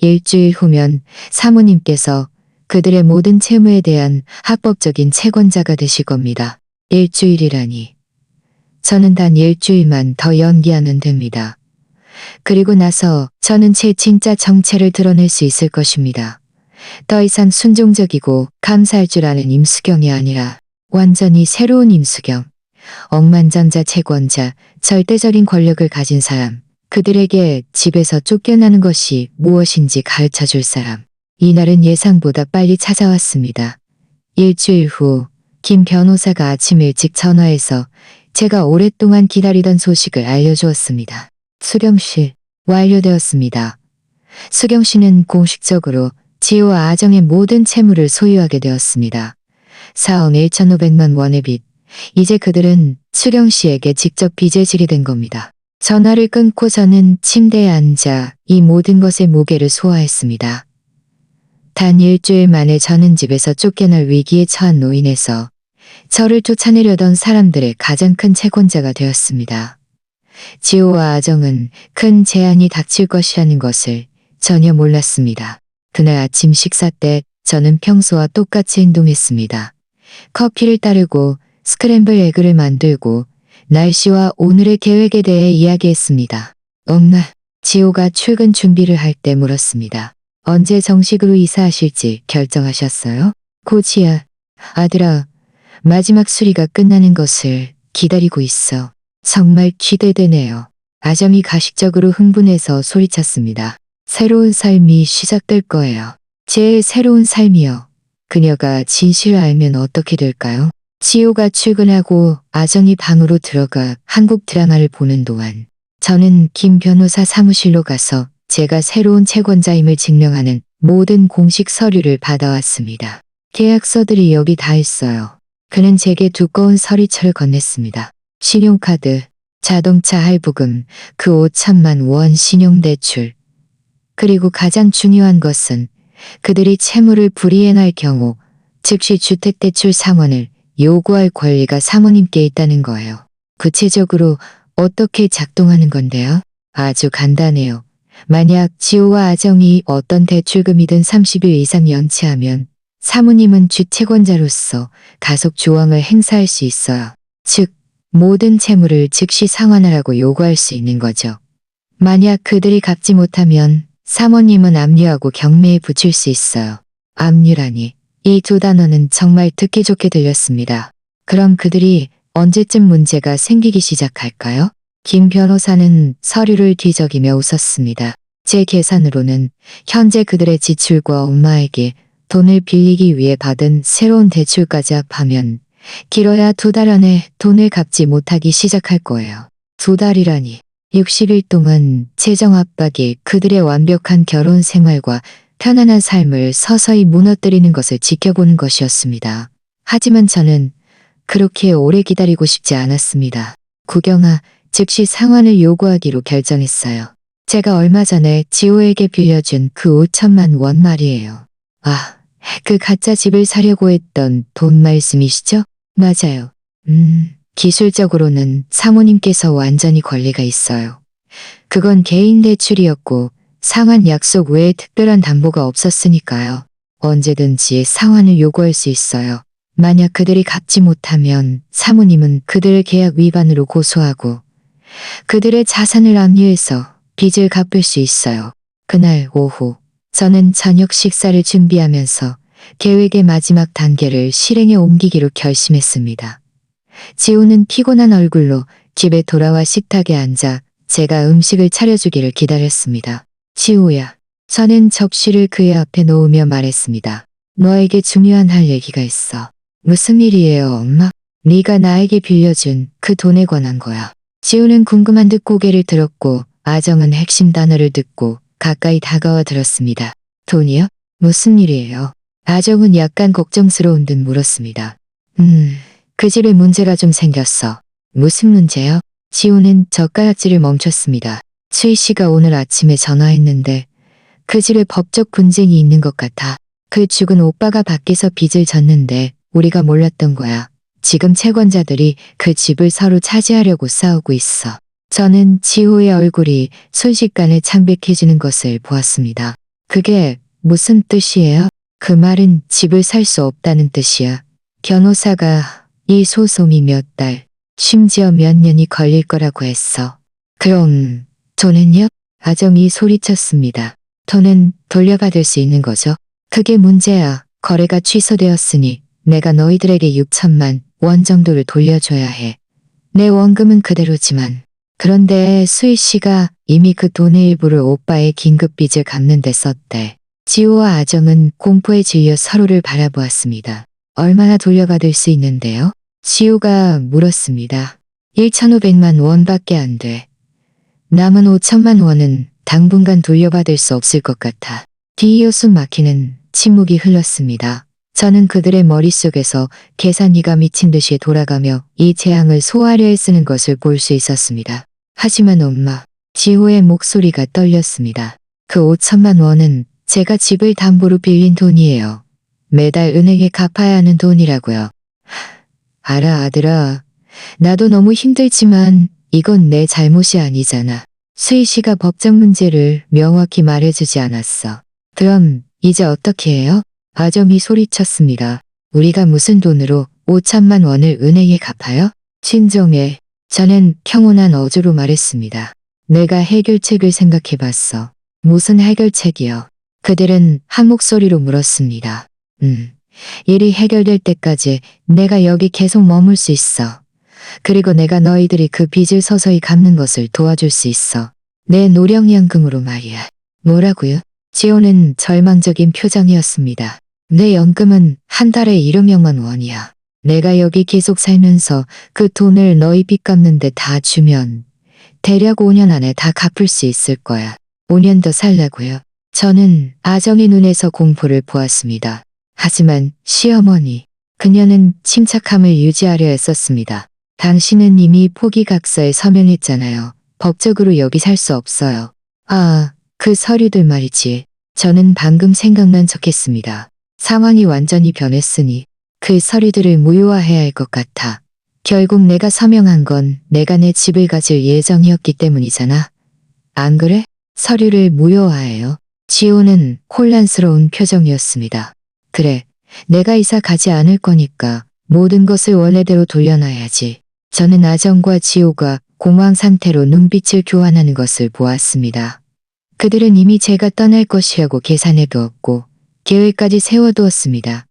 일주일 후면 사모님께서 그들의 모든 채무에 대한 합법적인 채권자가 되실 겁니다. 일주일이라니. 저는 단 일주일만 더 연기하면 됩니다. 그리고 나서 저는 제 진짜 정체를 드러낼 수 있을 것입니다. 더 이상 순종적이고 감사할 줄 아는 임수경이 아니라 완전히 새로운 임수경. 억만장자 채권자, 절대적인 권력을 가진 사람, 그들에게 집에서 쫓겨나는 것이 무엇인지 가르쳐줄 사람. 이날은 예상보다 빨리 찾아왔습니다. 일주일 후 김 변호사가 아침 일찍 전화해서 제가 오랫동안 기다리던 소식을 알려주었습니다. 수경 씨, 완료되었습니다. 수경 씨는 공식적으로 지우와 아정의 모든 채무를 소유하게 되었습니다. 4억 1,500만 원의 빚. 이제 그들은 수경 씨에게 직접 빚을 지게 된 겁니다. 전화를 끊고 저는 침대에 앉아 이 모든 것의 무게를 소화했습니다. 단 일주일 만에 저는 집에서 쫓겨날 위기에 처한 노인에서 저를 쫓아내려던 사람들의 가장 큰 채권자가 되었습니다. 지호와 아정은 큰 재앙이 닥칠 것이라는 것을 전혀 몰랐습니다. 그날 아침 식사 때 저는 평소와 똑같이 행동했습니다. 커피를 따르고 스크램블 에그를 만들고 날씨와 오늘의 계획에 대해 이야기했습니다. 엄마, 지호가 출근 준비를 할 때 물었습니다. 언제 정식으로 이사하실지 결정하셨어요? 고지야, 아들아, 마지막 수리가 끝나는 것을 기다리고 있어. 정말 기대되네요. 아정이 가식적으로 흥분해서 소리쳤습니다. 새로운 삶이 시작될 거예요. 제 새로운 삶이요. 그녀가 진실을 알면 어떻게 될까요? 지호가 출근하고 아정이 방으로 들어가 한국 드라마를 보는 동안 저는 김 변호사 사무실로 가서 제가 새로운 채권자임을 증명하는 모든 공식 서류를 받아왔습니다. 계약서들이 여기 다 있어요. 그는 제게 두꺼운 서리철을 건넸습니다. 신용카드, 자동차 할부금, 그 5천만 원 신용대출. 그리고 가장 중요한 것은 그들이 채무를 불이행할 경우 즉시 주택대출 상환을 요구할 권리가 사모님께 있다는 거예요. 구체적으로 어떻게 작동하는 건데요? 아주 간단해요. 만약 지호와 아정이 어떤 대출금이든 30일 이상 연체하면 사모님은 주채권자로서 가속 조항을 행사할 수 있어요. 즉, 모든 채무를 즉시 상환하라고 요구할 수 있는 거죠. 만약 그들이 갚지 못하면 사모님은 압류하고 경매에 붙일 수 있어요. 압류라니. 이 두 단어는 정말 듣기 좋게 들렸습니다. 그럼 그들이 언제쯤 문제가 생기기 시작할까요? 김 변호사는 서류를 뒤적이며 웃었습니다. 제 계산으로는 현재 그들의 지출과 엄마에게 돈을 빌리기 위해 받은 새로운 대출까지 합하면 길어야 2달 안에 돈을 갚지 못하기 시작할 거예요. 2달이라니. 60일 동안 재정 압박이 그들의 완벽한 결혼 생활과 편안한 삶을 서서히 무너뜨리는 것을 지켜보는 것이었습니다. 하지만 저는 그렇게 오래 기다리고 싶지 않았습니다. 구경아, 즉시 상환을 요구하기로 결정했어요. 제가 얼마 전에 지호에게 빌려준 그 5천만 원 말이에요. 아, 그 가짜 집을 사려고 했던 돈 말씀이시죠? 맞아요. 기술적으로는 사모님께서 완전히 권리가 있어요. 그건 개인 대출이었고 상환 약속 외에 특별한 담보가 없었으니까요. 언제든지 상환을 요구할 수 있어요. 만약 그들이 갚지 못하면 사모님은 그들을 계약 위반으로 고소하고 그들의 자산을 압류해서 빚을 갚을 수 있어요. 그날 오후 저는 저녁 식사를 준비하면서 계획의 마지막 단계를 실행에 옮기기로 결심했습니다. 지호는 피곤한 얼굴로 집에 돌아와 식탁에 앉아 제가 음식을 차려주기를 기다렸습니다. 지호야. 저는 접시를 그의 앞에 놓으며 말했습니다. 너에게 중요한 할 얘기가 있어. 무슨 일이에요, 엄마? 네가 나에게 빌려준 그 돈에 관한 거야. 지호는 궁금한 듯 고개를 들었고 아정은 핵심 단어를 듣고 가까이 다가와 들었습니다. 돈이요? 무슨 일이에요? 아정은 약간 걱정스러운 듯 물었습니다. 그 집에 문제가 좀 생겼어. 무슨 문제요? 지호는 젓가락질을 멈췄습니다. 수희 씨가 오늘 아침에 전화했는데 그 집에 법적 분쟁이 있는 것 같아. 그 죽은 오빠가 밖에서 빚을 졌는데 우리가 몰랐던 거야. 지금 채권자들이 그 집을 서로 차지하려고 싸우고 있어. 저는 지호의 얼굴이 순식간에 창백해지는 것을 보았습니다. 그게 무슨 뜻이에요? 그 말은 집을 살 수 없다는 뜻이야. 변호사가 이 소송이 몇 달, 심지어 몇 년이 걸릴 거라고 했어. 그럼 돈은요? 아정이 소리쳤습니다. 돈은 돌려받을 수 있는 거죠. 그게 문제야. 거래가 취소되었으니 내가 너희들에게 6천만 원 정도를 돌려줘야 해. 내 원금은 그대로지만. 그런데 수희 씨가 이미 그 돈의 일부를 오빠의 긴급 빚을 갚는 데 썼대. 지호와 아정은 공포에 질려 서로를 바라보았습니다. 얼마나 돌려받을 수 있는데요? 지호가 물었습니다. 1,500만 원밖에 안 돼. 남은 5천만 원은 당분간 돌려받을 수 없을 것 같아. 뒤이어 숨 막히는 침묵이 흘렀습니다. 저는 그들의 머릿속에서 계산기가 미친 듯이 돌아가며 이 재앙을 소화하려 애쓰는 것을 볼 수 있었습니다. 하지만 엄마, 지호의 목소리가 떨렸습니다. 그 5천만 원은 제가 집을 담보로 빌린 돈이에요. 매달 은행에 갚아야 하는 돈이라고요. 알아, 아들아. 나도 너무 힘들지만 이건 내 잘못이 아니잖아. 수희 씨가 법적 문제를 명확히 말해주지 않았어. 그럼 이제 어떻게 해요? 아정이 소리쳤습니다. 우리가 무슨 돈으로 5천만 원을 은행에 갚아요? 진정해. 저는 평온한 어조로 말했습니다. 내가 해결책을 생각해봤어. 무슨 해결책이요? 그들은 한 목소리로 물었습니다. 일이 해결될 때까지 내가 여기 계속 머물 수 있어. 그리고 내가 너희들이 그 빚을 서서히 갚는 것을 도와줄 수 있어. 내 노령연금으로 말이야. 뭐라고요? 지호는 절망적인 표정이었습니다. 내 연금은 한 달에 1억여만 원이야. 내가 여기 계속 살면서 그 돈을 너희 빚 갚는 데 다 주면 대략 5년 안에 다 갚을 수 있을 거야. 5년 더 살라고요. 저는 아정의 눈에서 공포를 보았습니다. 하지만 시어머니, 그녀는 침착함을 유지하려 했었습니다. 당신은 이미 포기각서에 서명했잖아요. 법적으로 여기 살 수 없어요. 아, 그 서류들 말이지. 저는 방금 생각난 척했습니다. 상황이 완전히 변했으니 그 서류들을 무효화해야 할 것 같아. 결국 내가 서명한 건 내가 내 집을 가질 예정이었기 때문이잖아. 안 그래? 서류를 무효화해요. 지호는 혼란스러운 표정이었습니다. 그래, 내가 이사 가지 않을 거니까 모든 것을 원래대로 돌려놔야지. 저는 아정과 지호가 공황 상태로 눈빛을 교환하는 것을 보았습니다. 그들은 이미 제가 떠날 것이라고 계산해 두었고 계획까지 세워두었습니다.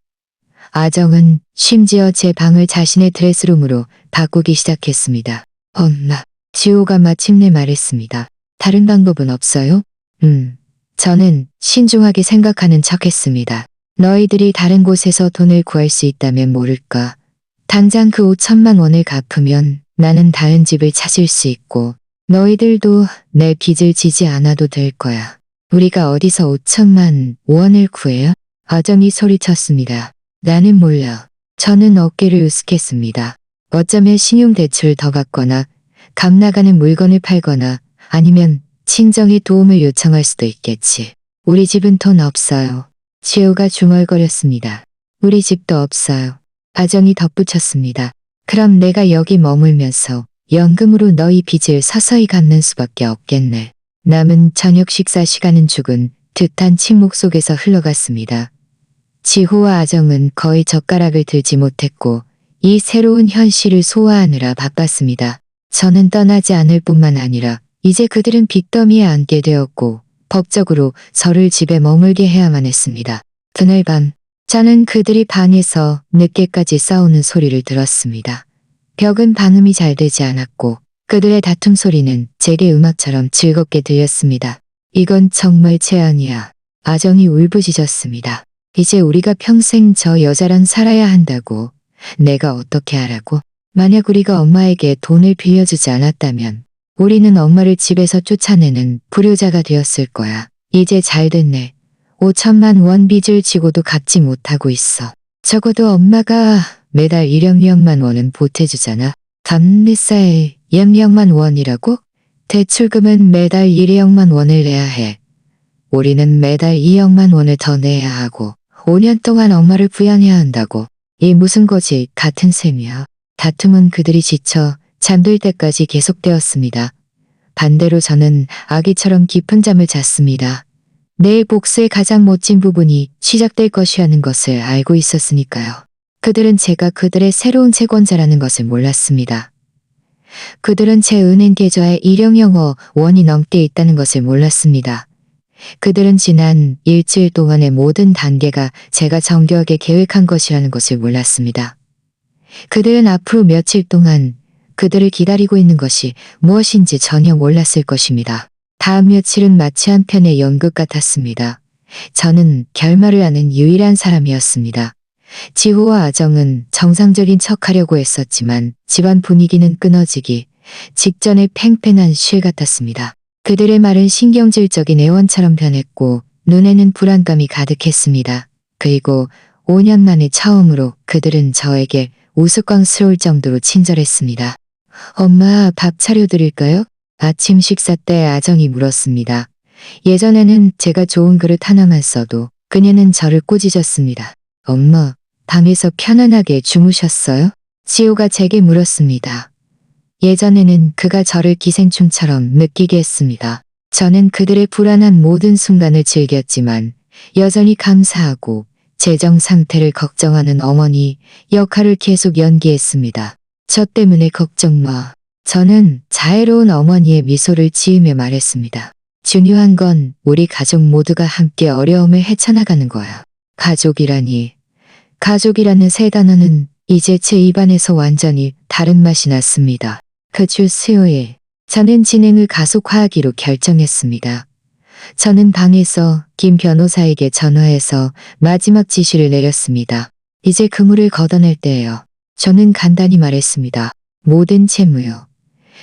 아정은 심지어 제 방을 자신의 드레스룸으로 바꾸기 시작했습니다. 엄마, 지호가 마침내 말했습니다. 다른 방법은 없어요? 저는 신중하게 생각하는 척했습니다. 너희들이 다른 곳에서 돈을 구할 수 있다면 모를까. 당장 그 5천만 원을 갚으면 나는 다른 집을 찾을 수 있고 너희들도 내 빚을 지지 않아도 될 거야. 우리가 어디서 5천만 원을 구해요? 아정이 소리쳤습니다. 나는 몰라. 저는 어깨를 으쓱했습니다. 어쩌면 신용대출 더 갚거나 값 나가는 물건을 팔거나 아니면 친정에 도움을 요청할 수도 있겠지. 우리 집은 돈 없어요. 지호가 중얼거렸습니다. 우리 집도 없어요. 아정이 덧붙였습니다. 그럼 내가 여기 머물면서 연금으로 너희 빚을 서서히 갚는 수밖에 없겠네. 남은 저녁 식사 시간은 죽은 듯한 침묵 속에서 흘러갔습니다. 지호와 아정은 거의 젓가락을 들지 못했고 이 새로운 현실을 소화하느라 바빴습니다. 저는 떠나지 않을 뿐만 아니라 이제 그들은 빚더미에 앉게 되었고 법적으로 저를 집에 머물게 해야만 했습니다. 그날 밤 저는 그들이 방에서 늦게까지 싸우는 소리를 들었습니다. 벽은 방음이 잘 되지 않았고 그들의 다툼 소리는 제게 음악처럼 즐겁게 들렸습니다. 이건 정말 재앙이야. 아정이 울부짖었습니다. 이제 우리가 평생 저 여자랑 살아야 한다고. 내가 어떻게 하라고? 만약 우리가 엄마에게 돈을 빌려주지 않았다면 우리는 엄마를 집에서 쫓아내는 불효자가 되었을 거야. 이제 잘 됐네. 5천만 원 빚을 지고도 갚지 못하고 있어. 적어도 엄마가 매달 1억만 원은 보태주잖아. 감리사에 2억만 원이라고? 대출금은 매달 1억만 원을 내야 해. 우리는 매달 2억만 원을 더 내야 하고 5년 동안 엄마를 부양해야 한다고. 이 무슨 거지 같은 셈이야. 다툼은 그들이 지쳐 잠들 때까지 계속되었습니다. 반대로 저는 아기처럼 깊은 잠을 잤습니다. 내일 복수의 가장 멋진 부분이 시작될 것이라는 것을 알고 있었으니까요. 그들은 제가 그들의 새로운 채권자라는 것을 몰랐습니다. 그들은 제 은행 계좌에 1억여 원이 넘게 있다는 것을 몰랐습니다. 그들은 지난 일주일 동안의 모든 단계가 제가 정교하게 계획한 것이라는 것을 몰랐습니다. 그들은 앞으로 며칠 동안 그들을 기다리고 있는 것이 무엇인지 전혀 몰랐을 것입니다. 다음 며칠은 마치 한 편의 연극 같았습니다. 저는 결말을 아는 유일한 사람이었습니다. 지호와 아정은 정상적인 척하려고 했었지만 집안 분위기는 끊어지기 직전의 팽팽한 실 같았습니다. 그들의 말은 신경질적인 애원처럼 변했고 눈에는 불안감이 가득했습니다. 그리고 5년 만에 처음으로 그들은 저에게 우스꽝스러울 정도로 친절했습니다. 엄마, 밥 차려드릴까요? 아침 식사 때 아정이 물었습니다. 예전에는 제가 좋은 그릇 하나만 써도 그녀는 저를 꾸짖었습니다. 엄마, 방에서 편안하게 주무셨어요? 지호가 제게 물었습니다. 예전에는 그가 저를 기생충처럼 느끼게 했습니다. 저는 그들의 불안한 모든 순간을 즐겼지만 여전히 감사하고 재정 상태를 걱정하는 어머니 역할을 계속 연기했습니다. 저 때문에 걱정 마. 저는 자애로운 어머니의 미소를 지으며 말했습니다. 중요한 건 우리 가족 모두가 함께 어려움을 헤쳐나가는 거야. 가족이라는 세 단어는 이제 제 입안에서 완전히 다른 맛이 났습니다. 그 주 수요일, 저는 진행을 가속화하기로 결정했습니다. 저는 방에서 김 변호사에게 전화해서 마지막 지시를 내렸습니다. 이제 그물을 걷어낼 때예요. 저는 간단히 말했습니다. 모든 채무요.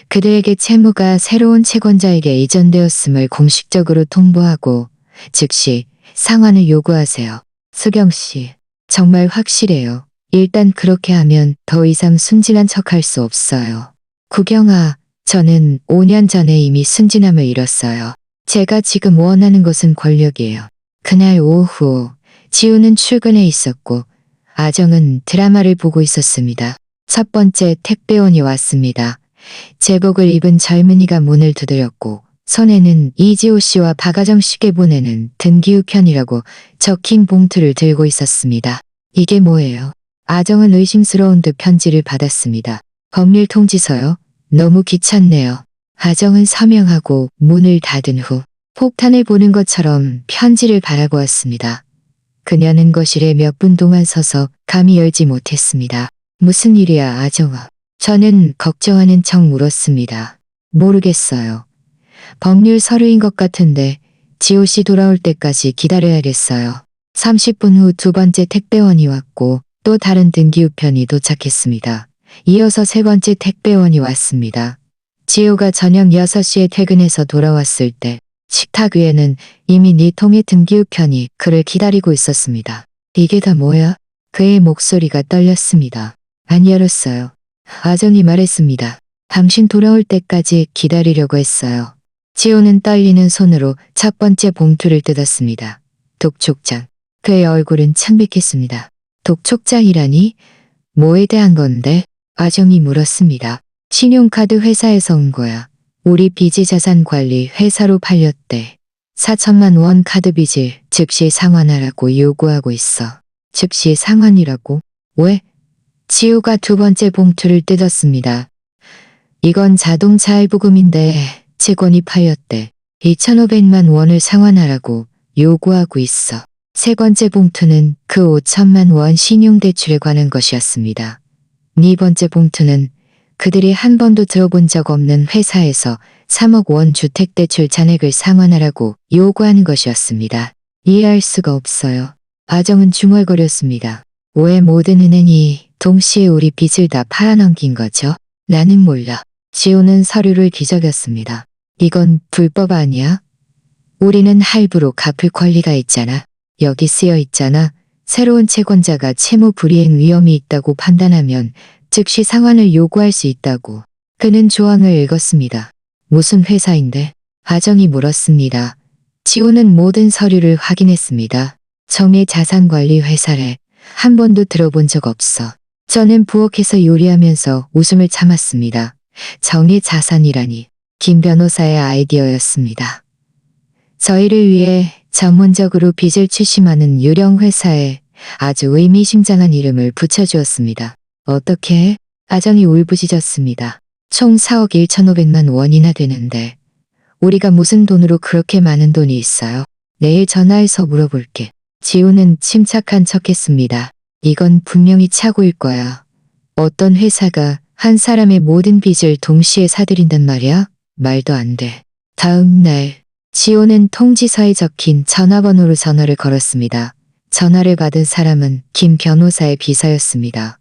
그들에게 채무가 새로운 채권자에게 이전되었음을 공식적으로 통보하고 즉시 상환을 요구하세요. 수경 씨, 정말 확실해요. 일단 그렇게 하면 더 이상 순진한 척할 수 없어요. 구경아, 저는 5년 전에 이미 순진함을 잃었어요. 제가 지금 원하는 것은 권력이에요. 그날 오후, 지우는 출근해 있었고 아정은 드라마를 보고 있었습니다. 첫 번째 택배원이 왔습니다. 제복을 입은 젊은이가 문을 두드렸고 손에는 이지호 씨와 박아정 씨께 보내는 등기우편이라고 적힌 봉투를 들고 있었습니다. 이게 뭐예요? 아정은 의심스러운 듯 편지를 받았습니다. 법률 통지서요? 너무 귀찮네요. 아정은 서명하고 문을 닫은 후 폭탄을 보는 것처럼 편지를 바라보았습니다. 그녀는 거실에 몇 분 동안 서서 감히 열지 못했습니다. 무슨 일이야, 아정아? 저는 걱정하는 척 물었습니다. 모르겠어요. 법률 서류인 것 같은데 지호 씨 돌아올 때까지 기다려야겠어요. 30분 후 두 번째 택배원이 왔고 또 다른 등기 우편이 도착했습니다. 이어서 세 번째 택배원이 왔습니다. 지호가 저녁 6시에 퇴근해서 돌아왔을 때 식탁 위에는 이미 4통의 등기 우편이 그를 기다리고 있었습니다. 이게 다 뭐야? 그의 목소리가 떨렸습니다. 안 열었어요. 아정이 말했습니다. 당신 돌아올 때까지 기다리려고 했어요. 지호는 떨리는 손으로 첫 번째 봉투를 뜯었습니다. 독촉장. 그의 얼굴은 창백했습니다. 독촉장이라니? 뭐에 대한 건데? 아정이 물었습니다. 신용카드 회사에서 온 거야. 우리 비지자산관리 회사로 팔렸대. 4천만 원 카드 빚을 즉시 상환하라고 요구하고 있어. 즉시 상환이라고? 왜? 지우가 두 번째 봉투를 뜯었습니다. 이건 자동차 할부금인데 채권이 팔렸대. 2,500만 원을 상환하라고 요구하고 있어. 세 번째 봉투는 그 5천만 원 신용대출에 관한 것이었습니다. 네 번째 봉투는 그들이 한 번도 들어본 적 없는 회사에서 3억 원 주택대출 잔액을 상환하라고 요구하는 것이었습니다. 이해할 수가 없어요. 아정은 중얼거렸습니다. 왜 모든 은행이 동시에 우리 빚을 다 팔아넘긴 거죠? 나는 몰라. 지호는 서류를 뒤적였습니다. 이건 불법 아니야? 우리는 할부로 갚을 권리가 있잖아. 여기 쓰여 있잖아. 새로운 채권자가 채무 불이행 위험이 있다고 판단하면 즉시 상환을 요구할 수 있다고. 그는 조항을 읽었습니다. 무슨 회사인데? 아정이 물었습니다. 지호는 모든 서류를 확인했습니다. 정의 자산관리 회사래. 한 번도 들어본 적 없어. 저는 부엌에서 요리하면서 웃음을 참았습니다. 정의 자산이라니. 김 변호사의 아이디어였습니다. 저희를 위해 전문적으로 빚을 추심하는 유령 회사에 아주 의미심장한 이름을 붙여주었습니다. 어떻게 해? 아정이 울부짖었습니다. 총 4억 1,500만 원이나 되는데 우리가 무슨 돈으로 그렇게 많은 돈이 있어요? 내일 전화해서 물어볼게. 지우는 침착한 척했습니다. 이건 분명히 착오일 거야. 어떤 회사가 한 사람의 모든 빚을 동시에 사들인단 말이야? 말도 안 돼. 다음 날 지호는 통지서에 적힌 전화번호로 전화를 걸었습니다. 전화를 받은 사람은 김 변호사의 비서였습니다.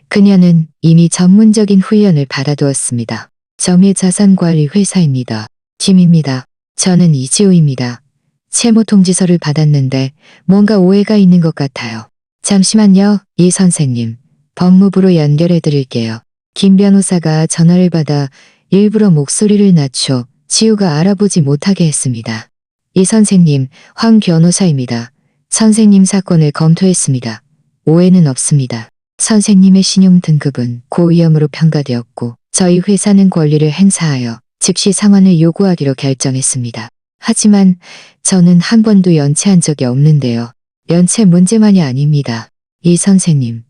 그녀는 이미 전문적인 훈련을 받아두었습니다. 정의자산관리 회사입니다. 김입니다. 저는 이지호입니다. 채무통지서를 받았는데 뭔가 오해가 있는 것 같아요. 잠시만요, 이 선생님. 법무부로 연결해 드릴게요. 김 변호사가 전화를 받아 일부러 목소리를 낮춰 지우가 알아보지 못하게 했습니다. 이 선생님, 황 변호사입니다. 선생님 사건을 검토했습니다. 오해는 없습니다. 선생님의 신용 등급은 고위험으로 평가되었고 저희 회사는 권리를 행사하여 즉시 상환을 요구하기로 결정했습니다. 하지만 저는 한 번도 연체한 적이 없는데요. 연체 문제만이 아닙니다. 이 선생님,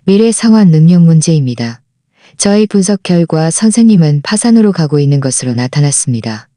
미래 상환 능력 문제입니다. 저희 분석 결과 선생님은 파산으로 가고 있는 것으로 나타났습니다.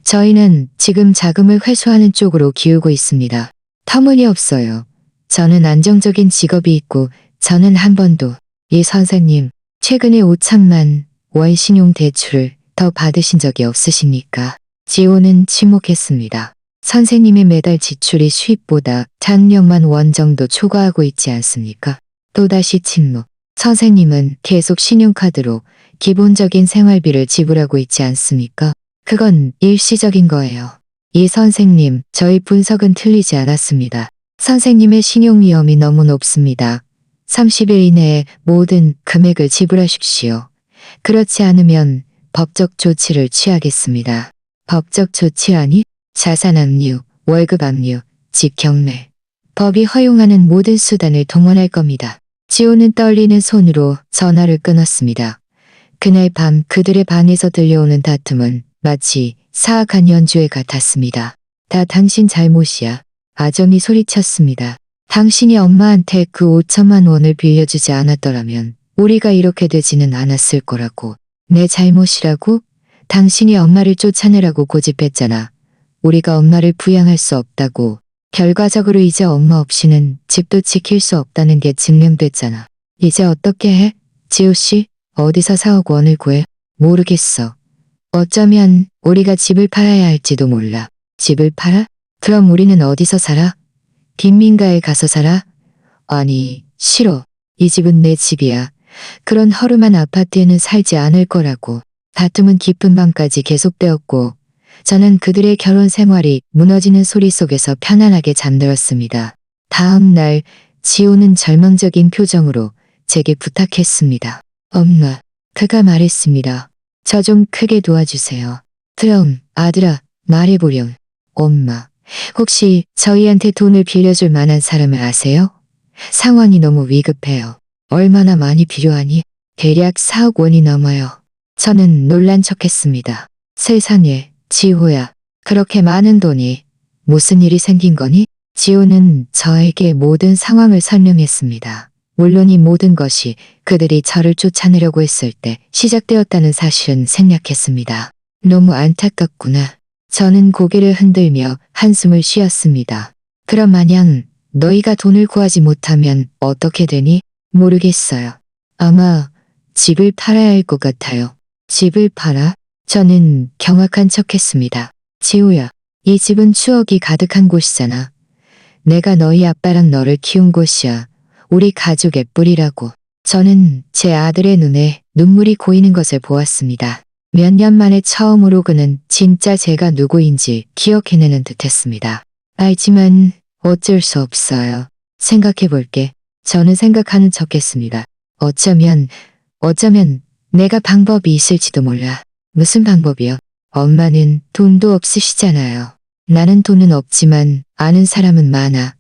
저희는 지금 자금을 회수하는 쪽으로 기우고 있습니다. 터무니없어요. 저는 안정적인 직업이 있고 저는 한 번도 이 선생님 최근에 5천만 원 신용 대출을 더 받으신 적이 없으십니까? 지호는 침묵했습니다. 선생님의 매달 지출이 수입보다 1,000만 원 정도 초과하고 있지 않습니까? 또다시 침묵. 선생님은 계속 신용카드로 기본적인 생활비를 지불하고 있지 않습니까? 그건 일시적인 거예요. 이 선생님, 저희 분석은 틀리지 않았습니다. 선생님의 신용 위험이 너무 높습니다. 30일 이내에 모든 금액을 지불하십시오. 그렇지 않으면 법적 조치를 취하겠습니다. 법적 조치라니? 자산 압류, 월급 압류, 집 경매. 법이 허용하는 모든 수단을 동원할 겁니다. 지호는 떨리는 손으로 전화를 끊었습니다. 그날 밤 그들의 방에서 들려오는 다툼은 마치 사악한 연주회 같았습니다. 다 당신 잘못이야. 아정이 소리쳤습니다. 당신이 엄마한테 그 5천만 원을 빌려주지 않았더라면 우리가 이렇게 되지는 않았을 거라고. 내 잘못이라고? 당신이 엄마를 쫓아내라고 고집했잖아. 우리가 엄마를 부양할 수 없다고. 결과적으로 이제 엄마 없이는 집도 지킬 수 없다는 게 증명됐잖아. 이제 어떻게 해? 지호 씨, 어디서 4억 원을 구해? 모르겠어. 어쩌면 우리가 집을 팔아야 할지도 몰라. 집을 팔아? 그럼 우리는 어디서 살아? 빈민가에 가서 살아? 아니, 싫어. 이 집은 내 집이야. 그런 허름한 아파트에는 살지 않을 거라고. 다툼은 깊은 밤까지 계속되었고 저는 그들의 결혼 생활이 무너지는 소리 속에서 편안하게 잠들었습니다. 다음 날 지호는 절망적인 표정으로 제게 부탁했습니다. 엄마, 그가 말했습니다. 저 좀 크게 도와주세요. 그럼 아들아, 말해보렴. 엄마, 혹시 저희한테 돈을 빌려줄 만한 사람을 아세요? 상황이 너무 위급해요. 얼마나 많이 필요하니? 대략 4억 원이 넘어요. 저는 놀란 척했습니다. 세상에, 지호야. 그렇게 많은 돈이 무슨 일이 생긴 거니? 지호는 저에게 모든 상황을 설명했습니다. 물론 이 모든 것이 그들이 저를 쫓아내려고 했을 때 시작되었다는 사실은 생략했습니다. 너무 안타깝구나. 저는 고개를 흔들며 한숨을 쉬었습니다. 그럼 만약 너희가 돈을 구하지 못하면 어떻게 되니? 모르겠어요. 아마 집을 팔아야 할 것 같아요. 집을 팔아? 저는 경악한 척했습니다. 지호야, 이 집은 추억이 가득한 곳이잖아. 내가 너희 아빠랑 너를 키운 곳이야. 우리 가족의 뿌리라고. 저는 제 아들의 눈에 눈물이 고이는 것을 보았습니다. 몇 년 만에 처음으로 그는 진짜 제가 누구인지 기억해내는 듯했습니다. 알지만 어쩔 수 없어요. 생각해볼게. 저는 생각하는 척했습니다. 어쩌면 내가 방법이 있을지도 몰라. 무슨 방법이요? 엄마는 돈도 없으시잖아요. 나는 돈은 없지만 아는 사람은 많아.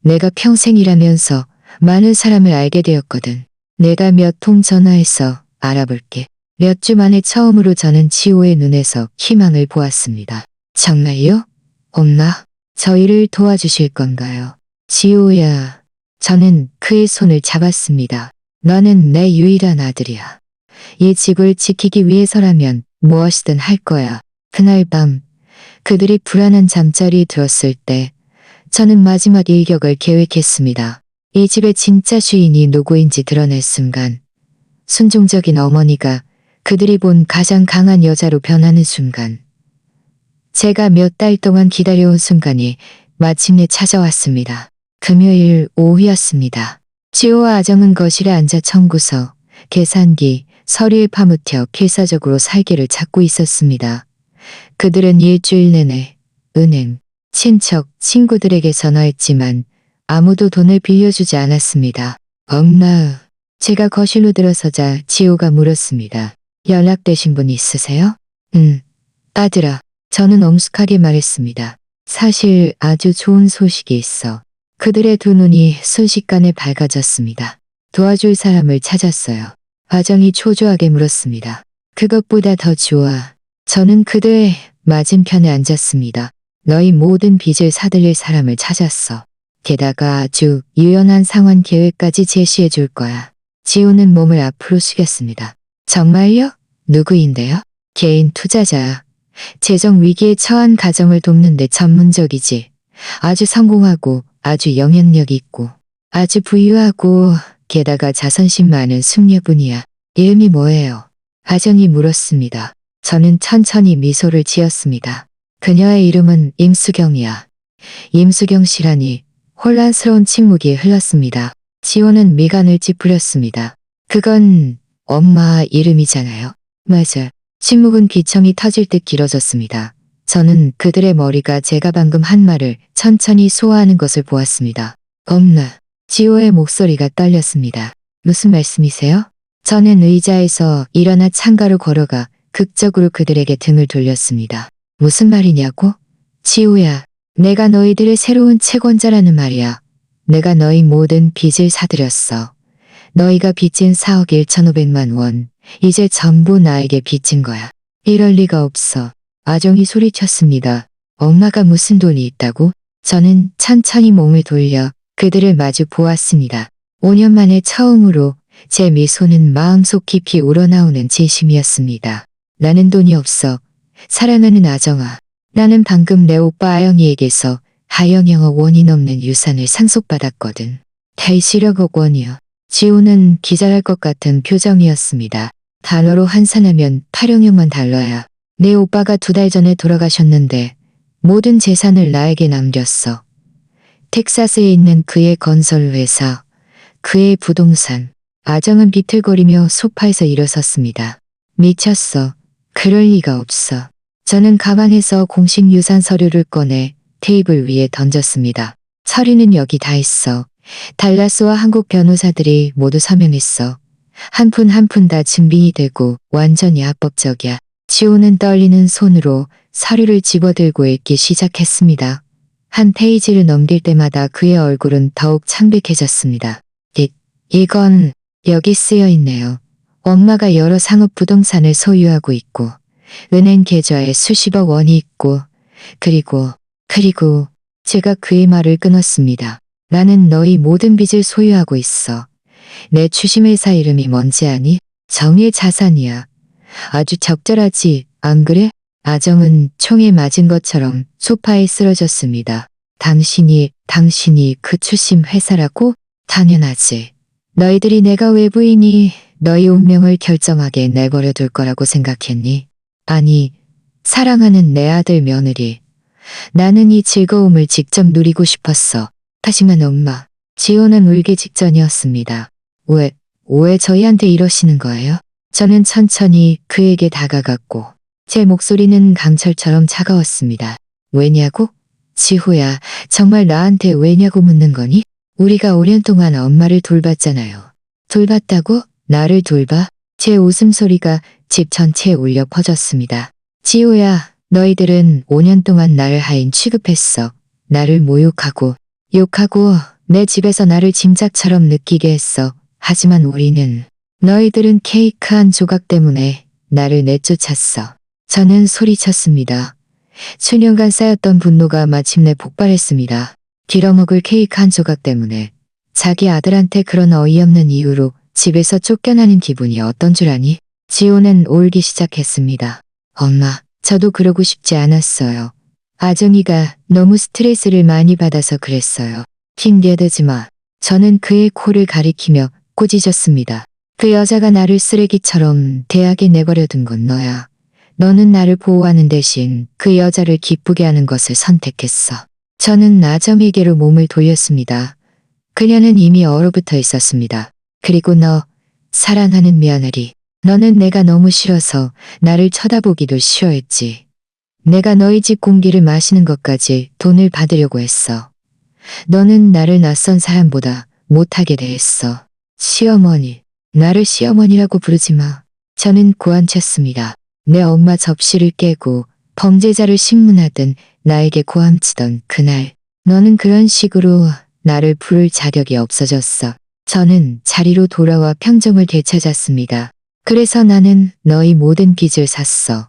내가 평생 일하면서 많은 사람을 알게 되었거든. 내가 몇 통 전화해서 알아볼게. 몇 주 만에 처음으로 저는 지호의 눈에서 희망을 보았습니다. 정말요? 엄마, 저희를 도와주실 건가요? 지호야. 저는 그의 손을 잡았습니다. 너는 내 유일한 아들이야. 이 집을 지키기 위해서라면 무엇이든 할 거야. 그날 밤 그들이 불안한 잠자리에 들었을 때 저는 마지막 일격을 계획했습니다. 이 집의 진짜 주인이 누구인지 드러낼 순간, 순종적인 어머니가 그들이 본 가장 강한 여자로 변하는 순간, 제가 몇 달 동안 기다려온 순간이 마침내 찾아왔습니다. 금요일 오후였습니다. 지호와 아정은 거실에 앉아 청구서, 계산기, 서류에 파묻혀 필사적으로 살기를 찾고 있었습니다. 그들은 일주일 내내 은행, 친척, 친구들에게 전화했지만 아무도 돈을 빌려주지 않았습니다. 엄마, 제가 거실로 들어서자 지호가 물었습니다. 연락되신 분 있으세요? 응, 아들아. 저는 엄숙하게 말했습니다. 사실 아주 좋은 소식이 있어. 그들의 두 눈이 순식간에 밝아졌습니다. 도와줄 사람을 찾았어요. 아정이 초조하게 물었습니다. 그것보다 더 좋아. 저는 그들의 맞은편에 앉았습니다. 너희 모든 빚을 사들일 사람을 찾았어. 게다가 아주 유연한 상환 계획까지 제시해 줄 거야. 지호는 몸을 앞으로 숙였습니다. 정말요? 누구인데요? 개인 투자자야. 재정 위기에 처한 가정을 돕는 데 전문적이지. 아주 성공하고 아주 영향력 있고 아주 부유하고 게다가 자선심 많은 숙녀분이야. 이름이 뭐예요? 아정이 물었습니다. 저는 천천히 미소를 지었습니다. 그녀의 이름은 임수경이야. 임수경 씨라니. 혼란스러운 침묵이 흘렀습니다. 지호는 미간을 찌푸렸습니다. 그건 엄마 이름이잖아요. 맞아. 침묵은 귀청이 터질 듯 길어졌습니다. 저는 그들의 머리가 제가 방금 한 말을 천천히 소화하는 것을 보았습니다. 엄마. 지호의 목소리가 떨렸습니다. 무슨 말씀이세요? 저는 의자에서 일어나 창가로 걸어가 극적으로 그들에게 등을 돌렸습니다. 무슨 말이냐고? 지호야. 내가 너희들의 새로운 채권자라는 말이야. 내가 너희 모든 빚을 사들였어. 너희가 빚진 4억 1,500만 원. 이제 전부 나에게 빚진 거야. 이럴 리가 없어. 아정이 소리쳤습니다. 엄마가 무슨 돈이 있다고? 저는 천천히 몸을 돌려 그들을 마주 보았습니다. 5년 만에 처음으로 제 미소는 마음속 깊이 우러나오는 진심이었습니다. 나는 돈이 없어. 사랑하는 아정아. 나는 방금 내 오빠 아영이에게서 하영영어 원이 넘는 유산을 상속받았거든. 80억 원이요. 지호는 기절할 것 같은 표정이었습니다. 단어로 환산하면 8억여만 달러야. 내 오빠가 2달 전에 돌아가셨는데 모든 재산을 나에게 남겼어. 텍사스에 있는 그의 건설회사, 그의 부동산. 아정은 비틀거리며 소파에서 일어섰습니다. 미쳤어. 그럴 리가 없어. 저는 가방에서 공식 유산 서류를 꺼내 테이블 위에 던졌습니다. 서류는 여기 다 있어. 달라스와 한국 변호사들이 모두 서명했어. 한 푼 한 푼 다 증빙이 되고 완전히 합법적이야. 지호는 떨리는 손으로 서류를 집어들고 읽기 시작했습니다. 한 페이지를 넘길 때마다 그의 얼굴은 더욱 창백해졌습니다. 이건 여기 쓰여 있네요. 엄마가 여러 상업 부동산을 소유하고 있고 은행 계좌에 수십억 원이 있고 그리고 제가 그의 말을 끊었습니다. 나는 너희 모든 빚을 소유하고 있어. 내 추심회사 이름이 뭔지 아니? 정의 자산이야. 아주 적절하지, 안 그래? 아정은 총에 맞은 것처럼 소파에 쓰러졌습니다. 당신이 그 추심 회사라고? 당연하지. 너희들이 내가 외부인이 너희 운명을 결정하게 내버려 둘 거라고 생각했니? 아니, 사랑하는 내 아들 며느리. 나는 이 즐거움을 직접 누리고 싶었어. 하지만 엄마, 지호는 울기 직전이었습니다. 왜 저희한테 이러시는 거예요? 저는 천천히 그에게 다가갔고 제 목소리는 강철처럼 차가웠습니다. 왜냐고? 지호야, 정말 나한테 왜냐고 묻는 거니? 우리가 5년 동안 엄마를 돌봤잖아요. 돌봤다고? 나를 돌봐? 제 웃음소리가 집 전체에 울려 퍼졌습니다. 지호야, 너희들은 5년 동안 나를 하인 취급했어. 나를 모욕하고 욕하고 내 집에서 나를 짐짝처럼 느끼게 했어. 하지만 너희들은 케이크 한 조각 때문에 나를 내쫓았어. 저는 소리쳤습니다. 수년간 쌓였던 분노가 마침내 폭발했습니다. 빌어먹을 케이크 한 조각 때문에 자기 아들한테 그런 어이없는 이유로 집에서 쫓겨나는 기분이 어떤 줄 아니? 지호는 울기 시작했습니다. 엄마, 저도 그러고 싶지 않았어요. 아정이가 너무 스트레스를 많이 받아서 그랬어요. 핑계대지 마. 저는 그의 코를 가리키며 꾸짖었습니다. 그 여자가 나를 쓰레기처럼 대학에 내버려 둔 건 너야. 너는 나를 보호하는 대신 그 여자를 기쁘게 하는 것을 선택했어. 저는 아정에게로 몸을 돌렸습니다. 그녀는 이미 얼어붙어 있었습니다. 그리고 너, 사랑하는 며느리. 너는 내가 너무 싫어서 나를 쳐다보기도 싫어했지. 내가 너희 집 공기를 마시는 것까지 돈을 받으려고 했어. 너는 나를 낯선 사람보다 못하게 대했어. 시어머니, 나를 시어머니라고 부르지 마. 저는 고함쳤습니다. 내 엄마 접시를 깨고 범죄자를 신문하듯 나에게 고함치던 그날, 너는 그런 식으로 나를 부를 자격이 없어졌어. 저는 자리로 돌아와 평정을 되찾았습니다. 그래서 나는 너희 모든 빚을 샀어.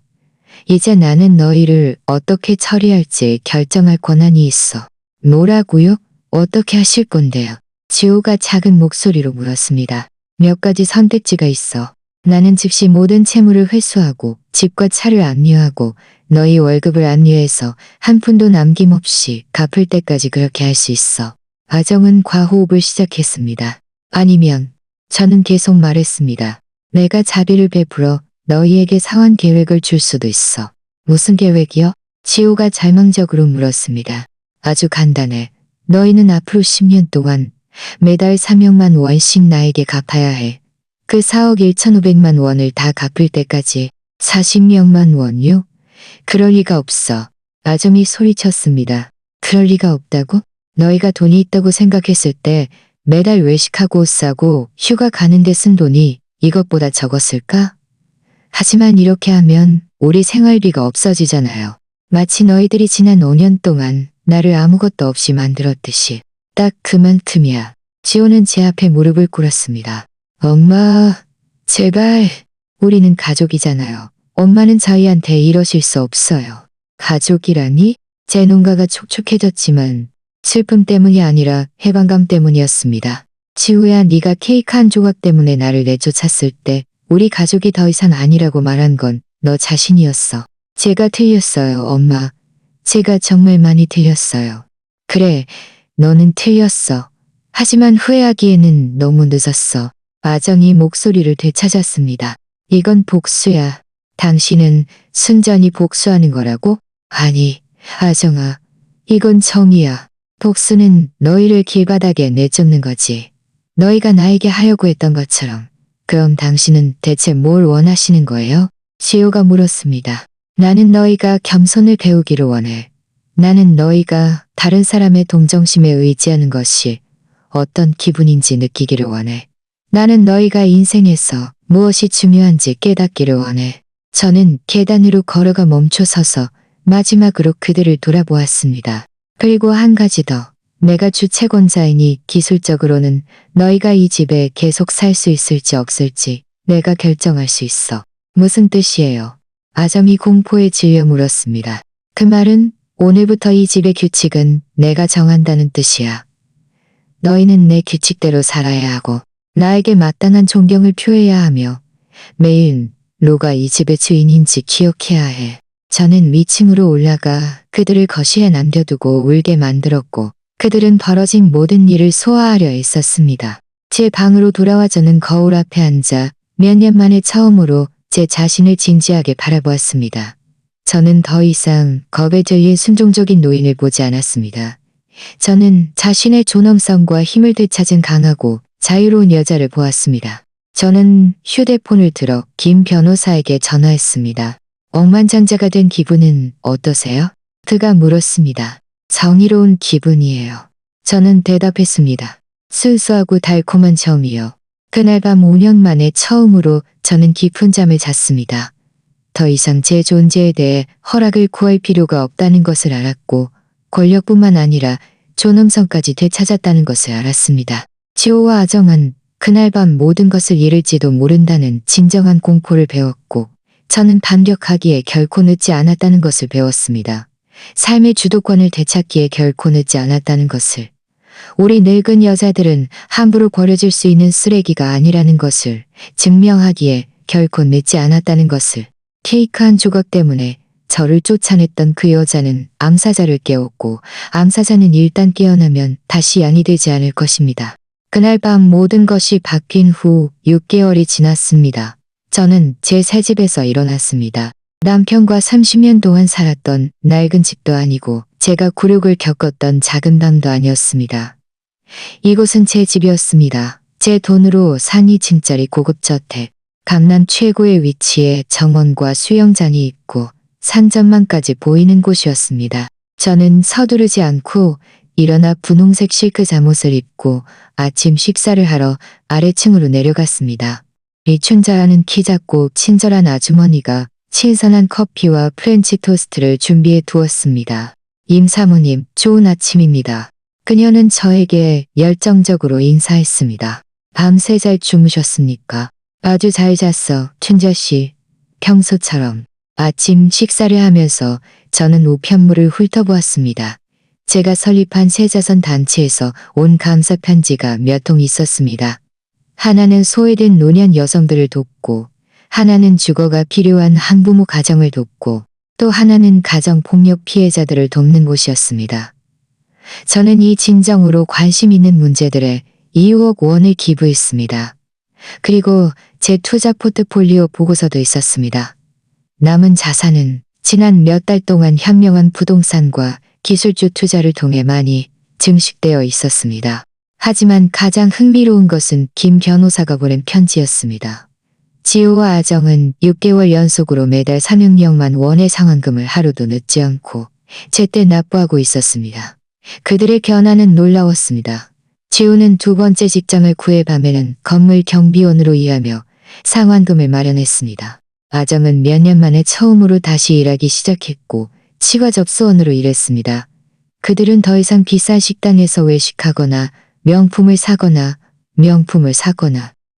이제 나는 너희를 어떻게 처리할지 결정할 권한이 있어. 뭐라고요? 어떻게 하실 건데요? 지호가 작은 목소리로 물었습니다. 몇 가지 선택지가 있어. 나는 즉시 모든 채무를 회수하고 집과 차를 압류하고 너희 월급을 압류해서 한 푼도 남김없이 갚을 때까지 그렇게 할 수 있어. 아정은 과호흡을 시작했습니다. 아니면 저는 계속 말했습니다. 내가 자비를 베풀어 너희에게 상환 계획을 줄 수도 있어. 무슨 계획이요? 지호가 절망적으로 물었습니다. 아주 간단해. 너희는 앞으로 10년 동안 매달 3억만 원씩 나에게 갚아야 해. 그 4억 1,500만 원을 다 갚을 때까지 40명만 원요? 그럴 리가 없어. 아정이 소리쳤습니다. 그럴 리가 없다고? 너희가 돈이 있다고 생각했을 때 매달 외식하고 옷 사고 휴가 가는데 쓴 돈이 이것보다 적었을까? 하지만 이렇게 하면 우리 생활비가 없어지잖아요. 마치 너희들이 지난 5년 동안 나를 아무것도 없이 만들었듯이. 딱 그만큼이야. 지호는 제 앞에 무릎을 꿇었습니다. 엄마, 제발. 우리는 가족이잖아요. 엄마는 저희한테 이러실 수 없어요. 가족이라니? 제 눈가가 촉촉해졌지만 슬픔 때문이 아니라 해방감 때문이었습니다. 지우야, 네가 케이크 한 조각 때문에 나를 내쫓았을 때 우리 가족이 더 이상 아니라고 말한 건 너 자신이었어. 제가 틀렸어요, 엄마. 제가 정말 많이 틀렸어요. 그래, 너는 틀렸어. 하지만 후회하기에는 너무 늦었어. 아정이 목소리를 되찾았습니다. 이건 복수야. 당신은 순전히 복수하는 거라고? 아니, 아정아. 이건 정의야. 복수는 너희를 길바닥에 내쫓는 거지. 너희가 나에게 하려고 했던 것처럼. 그럼 당신은 대체 뭘 원하시는 거예요? 지호가 물었습니다. 나는 너희가 겸손을 배우기를 원해. 나는 너희가 다른 사람의 동정심에 의지하는 것이 어떤 기분인지 느끼기를 원해. 나는 너희가 인생에서 무엇이 중요한지 깨닫기를 원해. 저는 계단으로 걸어가 멈춰서서 마지막으로 그들을 돌아보았습니다. 그리고 한 가지 더. 내가 주채권자이니 기술적으로는 너희가 이 집에 계속 살 수 있을지 없을지 내가 결정할 수 있어. 무슨 뜻이에요? 아점이 공포에 질려 물었습니다. 그 말은 오늘부터 이 집의 규칙은 내가 정한다는 뜻이야. 너희는 내 규칙대로 살아야 하고 나에게 마땅한 존경을 표해야 하며 매일 누가 이 집의 주인인지 기억해야 해. 저는 위층으로 올라가 그들을 거실에 남겨두고 울게 만들었고 그들은 벌어진 모든 일을 소화하려 애썼습니다. 제 방으로 돌아와 저는 거울 앞에 앉아 몇 년 만에 처음으로 제 자신을 진지하게 바라보았습니다. 저는 더 이상 겁에 질린 순종적인 노인을 보지 않았습니다. 저는 자신의 존엄성과 힘을 되찾은 강하고 자유로운 여자를 보았습니다. 저는 휴대폰을 들어 김 변호사에게 전화했습니다. 억만장자가 된 기분은 어떠세요? 그가 물었습니다. 정의로운 기분이에요. 저는 대답했습니다. 순수하고 달콤한 점이요. 그날 밤 5년 만에 처음으로 저는 깊은 잠을 잤습니다. 더 이상 제 존재에 대해 허락을 구할 필요가 없다는 것을 알았고 권력뿐만 아니라 존엄성까지 되찾았다는 것을 알았습니다. 지호와 아정은 그날 밤 모든 것을 잃을지도 모른다는 진정한 공포를 배웠고 저는 반격하기에 결코 늦지 않았다는 것을 배웠습니다. 삶의 주도권을 되찾기에 결코 늦지 않았다는 것을. 우리 늙은 여자들은 함부로 버려질 수 있는 쓰레기가 아니라는 것을 증명하기에 결코 늦지 않았다는 것을. 케이크 한 조각 때문에 저를 쫓아냈던 그 여자는 암사자를 깨웠고 암사자는 일단 깨어나면 다시 양이 되지 않을 것입니다. 그날 밤 모든 것이 바뀐 후 6개월이 지났습니다. 저는 제 새 집에서 일어났습니다. 남편과 30년 동안 살았던 낡은 집도 아니고 제가 굴욕을 겪었던 작은 방도 아니었습니다. 이곳은 제 집이었습니다. 제 돈으로 산 2층짜리 고급 저택, 강남 최고의 위치에 정원과 수영장이 있고 산전망까지 보이는 곳이었습니다. 저는 서두르지 않고 일어나 분홍색 실크 잠옷을 입고 아침 식사를 하러 아래층으로 내려갔습니다. 리춘자라는 키 작고 친절한 아주머니가 신선한 커피와 프렌치 토스트를 준비해 두었습니다. 임 사모님, 좋은 아침입니다. 그녀는 저에게 열정적으로 인사했습니다. 밤새 잘 주무셨습니까? 아주 잘 잤어, 춘자 씨. 평소처럼. 아침 식사를 하면서 저는 우편물을 훑어보았습니다. 제가 설립한 새자선 단체에서 온 감사 편지가 몇 통 있었습니다. 하나는 소외된 노년 여성들을 돕고 하나는 주거가 필요한 한부모 가정을 돕고 또 하나는 가정폭력 피해자들을 돕는 곳이었습니다. 저는 이 진정으로 관심 있는 문제들에 2억 원을 기부했습니다. 그리고 제 투자 포트폴리오 보고서도 있었습니다. 남은 자산은 지난 몇 달 동안 현명한 부동산과 기술주 투자를 통해 많이 증식되어 있었습니다. 하지만 가장 흥미로운 것은 김 변호사가 보낸 편지였습니다. 지호와 아정은 6개월 연속으로 매달 300만 원의 상환금을 하루도 늦지 않고 제때 납부하고 있었습니다. 그들의 견해는 놀라웠습니다. 지호는 두 번째 직장을 구해 밤에는 건물 경비원으로 일하며 상환금을 마련했습니다. 아정은 몇 년 만에 처음으로 다시 일하기 시작했고 치과 접수원으로 일했습니다. 그들은 더 이상 비싼 식당에서 외식하거나 명품을 사거나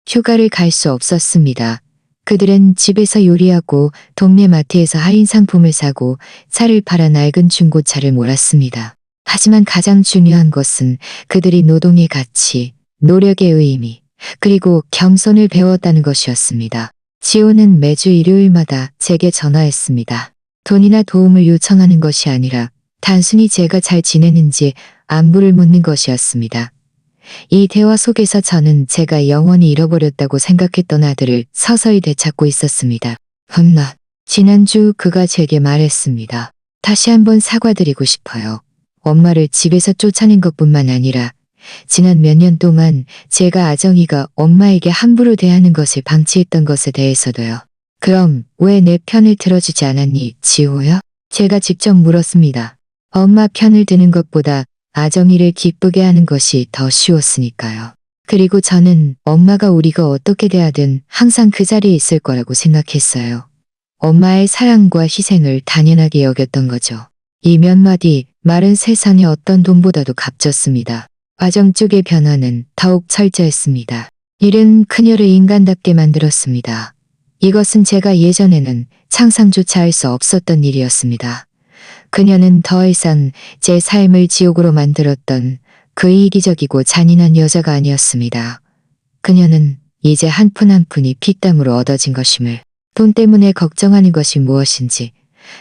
휴가를 갈 수 없었습니다. 그들은 집에서 요리하고 동네 마트에서 할인 상품을 사고 차를 팔아 낡은 중고차를 몰았습니다. 하지만 가장 중요한 것은 그들이 노동의 가치, 노력의 의미, 그리고 겸손을 배웠다는 것이었습니다. 지호는 매주 일요일마다 제게 전화했습니다. 돈이나 도움을 요청하는 것이 아니라 단순히 제가 잘 지내는지 안부를 묻는 것이었습니다. 이 대화 속에서 저는 제가 영원히 잃어버렸다고 생각했던 아들을 서서히 되찾고 있었습니다. 엄마, 지난주 그가 제게 말했습니다. 다시 한번 사과드리고 싶어요. 엄마를 집에서 쫓아낸 것뿐만 아니라 지난 몇 년 동안 제가 아정이가 엄마에게 함부로 대하는 것을 방치했던 것에 대해서도요. 그럼 왜 내 편을 들어주지 않았니, 지호야? 제가 직접 물었습니다. 엄마 편을 드는 것보다 아정이를 기쁘게 하는 것이 더 쉬웠으니까요. 그리고 저는 엄마가 우리가 어떻게 대하든 항상 그 자리에 있을 거라고 생각했어요. 엄마의 사랑과 희생을 당연하게 여겼던 거죠. 이 몇 마디 말은 세상의 어떤 돈보다도 값졌습니다. 아정 쪽의 변화는 더욱 철저했습니다. 일은 그녀를 인간답게 만들었습니다. 이것은 제가 예전에는 상상조차 할 수 없었던 일이었습니다. 그녀는 더 이상 제 삶을 지옥으로 만들었던 그 이기적이고 잔인한 여자가 아니었습니다. 그녀는 이제 한 푼 한 푼이 피땀으로 얻어진 것임을, 돈 때문에 걱정하는 것이 무엇인지,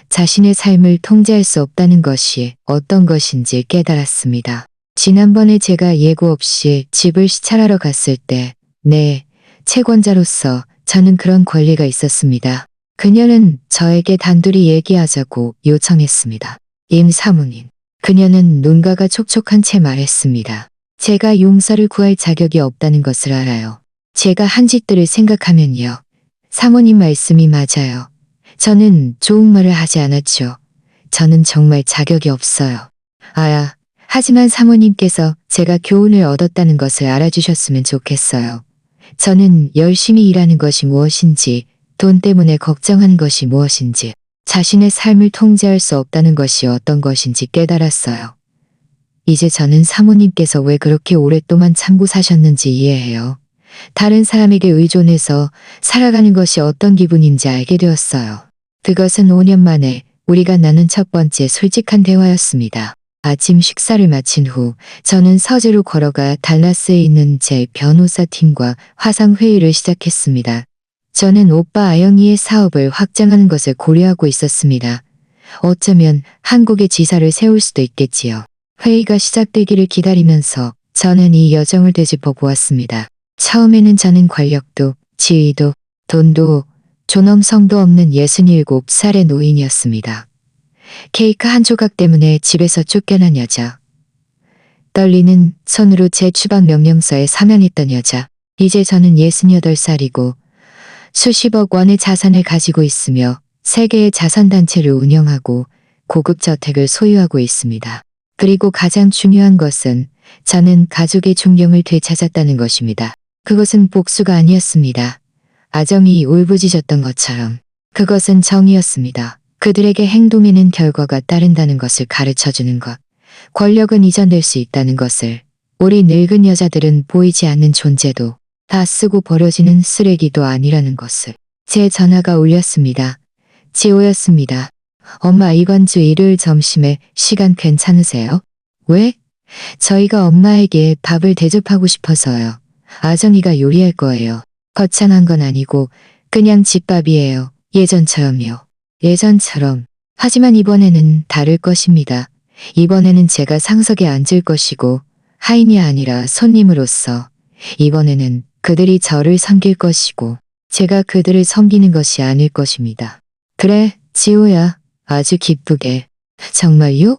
자신의 삶을 통제할 수 없다는 것이 어떤 것인지 깨달았습니다. 지난번에 제가 예고 없이 집을 시찰하러 갔을 때, 네, 채권자로서 저는 그런 권리가 있었습니다. 그녀는 저에게 단둘이 얘기하자고 요청했습니다. 임 사모님. 그녀는 눈가가 촉촉한 채 말했습니다. 제가 용서를 구할 자격이 없다는 것을 알아요. 제가 한 짓들을 생각하면요. 사모님 말씀이 맞아요. 저는 좋은 말을 하지 않았죠. 저는 정말 자격이 없어요. 하지만 사모님께서 제가 교훈을 얻었다는 것을 알아주셨으면 좋겠어요. 저는 열심히 일하는 것이 무엇인지, 돈 때문에 걱정하는 것이 무엇인지, 자신의 삶을 통제할 수 없다는 것이 어떤 것인지 깨달았어요. 이제 저는 사모님께서 왜 그렇게 오랫동안 참고 사셨는지 이해해요. 다른 사람에게 의존해서 살아가는 것이 어떤 기분인지 알게 되었어요. 그것은 5년 만에 우리가 나눈 첫 번째 솔직한 대화였습니다. 아침 식사를 마친 후 저는 서재로 걸어가 달라스에 있는 제 변호사 팀과 화상회의를 시작했습니다. 저는 오빠 아영이의 사업을 확장하는 것을 고려하고 있었습니다. 어쩌면 한국에 지사를 세울 수도 있겠지요. 회의가 시작되기를 기다리면서 저는 이 여정을 되짚어 보았습니다. 처음에는 저는 권력도, 지위도, 돈도, 존엄성도 없는 67살의 노인이었습니다. 케이크 한 조각 때문에 집에서 쫓겨난 여자. 떨리는 손으로 제 추방 명령서에 사면했던 여자. 이제 저는 68살이고 수십억 원의 자산을 가지고 있으며 3개의 자선단체를 운영하고 고급 저택을 소유하고 있습니다. 그리고 가장 중요한 것은 저는 가족의 존경을 되찾았다는 것입니다. 그것은 복수가 아니었습니다. 아정이 울부짖었던 것처럼 그것은 정의였습니다. 그들에게 행동에는 결과가 따른다는 것을 가르쳐주는 것. 권력은 이전될 수 있다는 것을. 우리 늙은 여자들은 보이지 않는 존재도 다 쓰고 버려지는 쓰레기도 아니라는 것을. 제 전화가 울렸습니다. 지호였습니다. 엄마, 이번 주 일요일 점심에 시간 괜찮으세요? 왜? 저희가 엄마에게 밥을 대접하고 싶어서요. 아정이가 요리할 거예요. 거창한 건 아니고 그냥 집밥이에요. 예전처럼요. 예전처럼. 하지만 이번에는 다를 것입니다. 이번에는 제가 상석에 앉을 것이고 하인이 아니라 손님으로서. 이번에는 그들이 저를 섬길 것이고 제가 그들을 섬기는 것이 아닐 것입니다. 그래, 지호야. 아주 기쁘게. 정말요?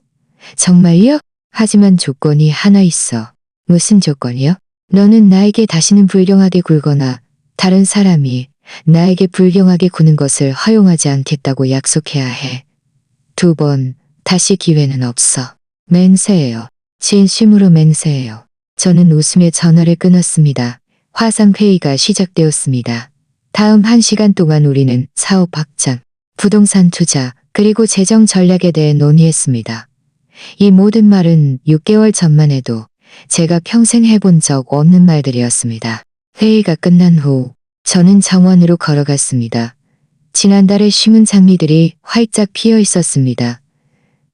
정말요? 하지만 조건이 하나 있어. 무슨 조건이요? 너는 나에게 다시는 불경하게 굴거나 다른 사람이 나에게 불경하게 구는 것을 허용하지 않겠다고 약속해야 해. 2번, 다시 기회는 없어. 맹세해요. 진심으로 맹세해요. 저는 웃으며 전화를 끊었습니다. 화상회의가 시작되었습니다. 다음 1시간 동안 우리는 사업 확장, 부동산 투자, 그리고 재정 전략에 대해 논의했습니다. 이 모든 말은 6개월 전만 해도 제가 평생 해본 적 없는 말들이었습니다. 회의가 끝난 후 저는 정원으로 걸어갔습니다. 지난달에 심은 장미들이 활짝 피어 있었습니다.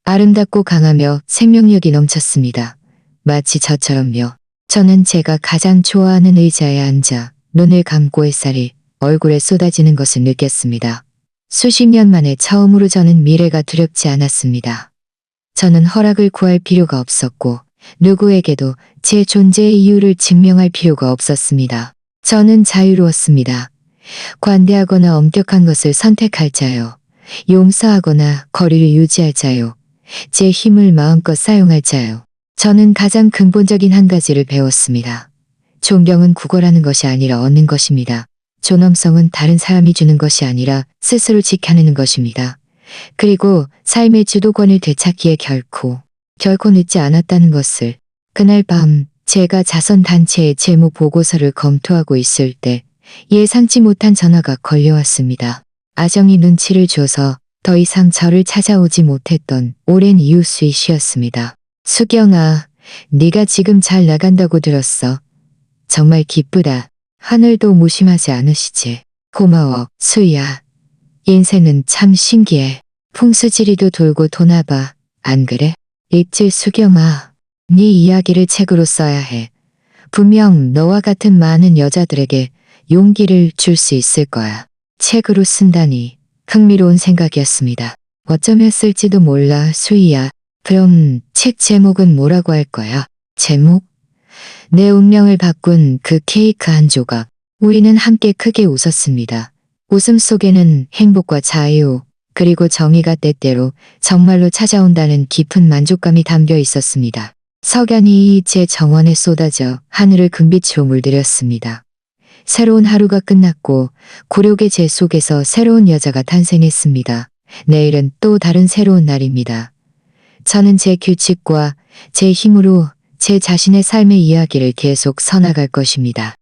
아름답고 강하며 생명력이 넘쳤습니다. 마치 저처럼요. 저는 제가 가장 좋아하는 의자에 앉아 눈을 감고 햇살이 얼굴에 쏟아지는 것을 느꼈습니다. 수십 년 만에 처음으로 저는 미래가 두렵지 않았습니다. 저는 허락을 구할 필요가 없었고 누구에게도 제 존재의 이유를 증명할 필요가 없었습니다. 저는 자유로웠습니다. 관대하거나 엄격한 것을 선택할 자요. 용서하거나 거리를 유지할 자요. 제 힘을 마음껏 사용할 자요. 저는 가장 근본적인 한 가지를 배웠습니다. 존경은 구걸하는 것이 아니라 얻는 것입니다. 존엄성은 다른 사람이 주는 것이 아니라 스스로 지켜내는 것입니다. 그리고 삶의 주도권을 되찾기에 결코 늦지 않았다는 것을 그날 밤 제가 자선단체의 재무 보고서를 검토하고 있을 때 예상치 못한 전화가 걸려왔습니다. 아정이 눈치를 줘서 더 이상 저를 찾아오지 못했던 오랜 이웃 수이씨였습니다. 수경아, 네가 지금 잘 나간다고 들었어. 정말 기쁘다. 하늘도 무심하지 않으시지. 고마워, 수희야. 인생은 참 신기해. 풍수지리도 돌고 도나봐. 안 그래? 있지 수경아. 네 이야기를 책으로 써야 해. 분명 너와 같은 많은 여자들에게 용기를 줄 수 있을 거야. 책으로 쓴다니 흥미로운 생각이었습니다. 어쩌면 쓸지도 몰라 수희야. 그럼 책 제목은 뭐라고 할 거야? 제목? 내 운명을 바꾼 그 케이크 한 조각. 우리는 함께 크게 웃었습니다. 웃음 속에는 행복과 자유, 그리고 정의가 때때로 정말로 찾아온다는 깊은 만족감이 담겨 있었습니다. 석양이 제 정원에 쏟아져 하늘을 금빛으로 물들였습니다. 새로운 하루가 끝났고 굴욕의 제 속에서 새로운 여자가 탄생했습니다. 내일은 또 다른 새로운 날입니다. 저는 제 규칙과 제 힘으로 제 자신의 삶의 이야기를 계속 써나갈 것입니다.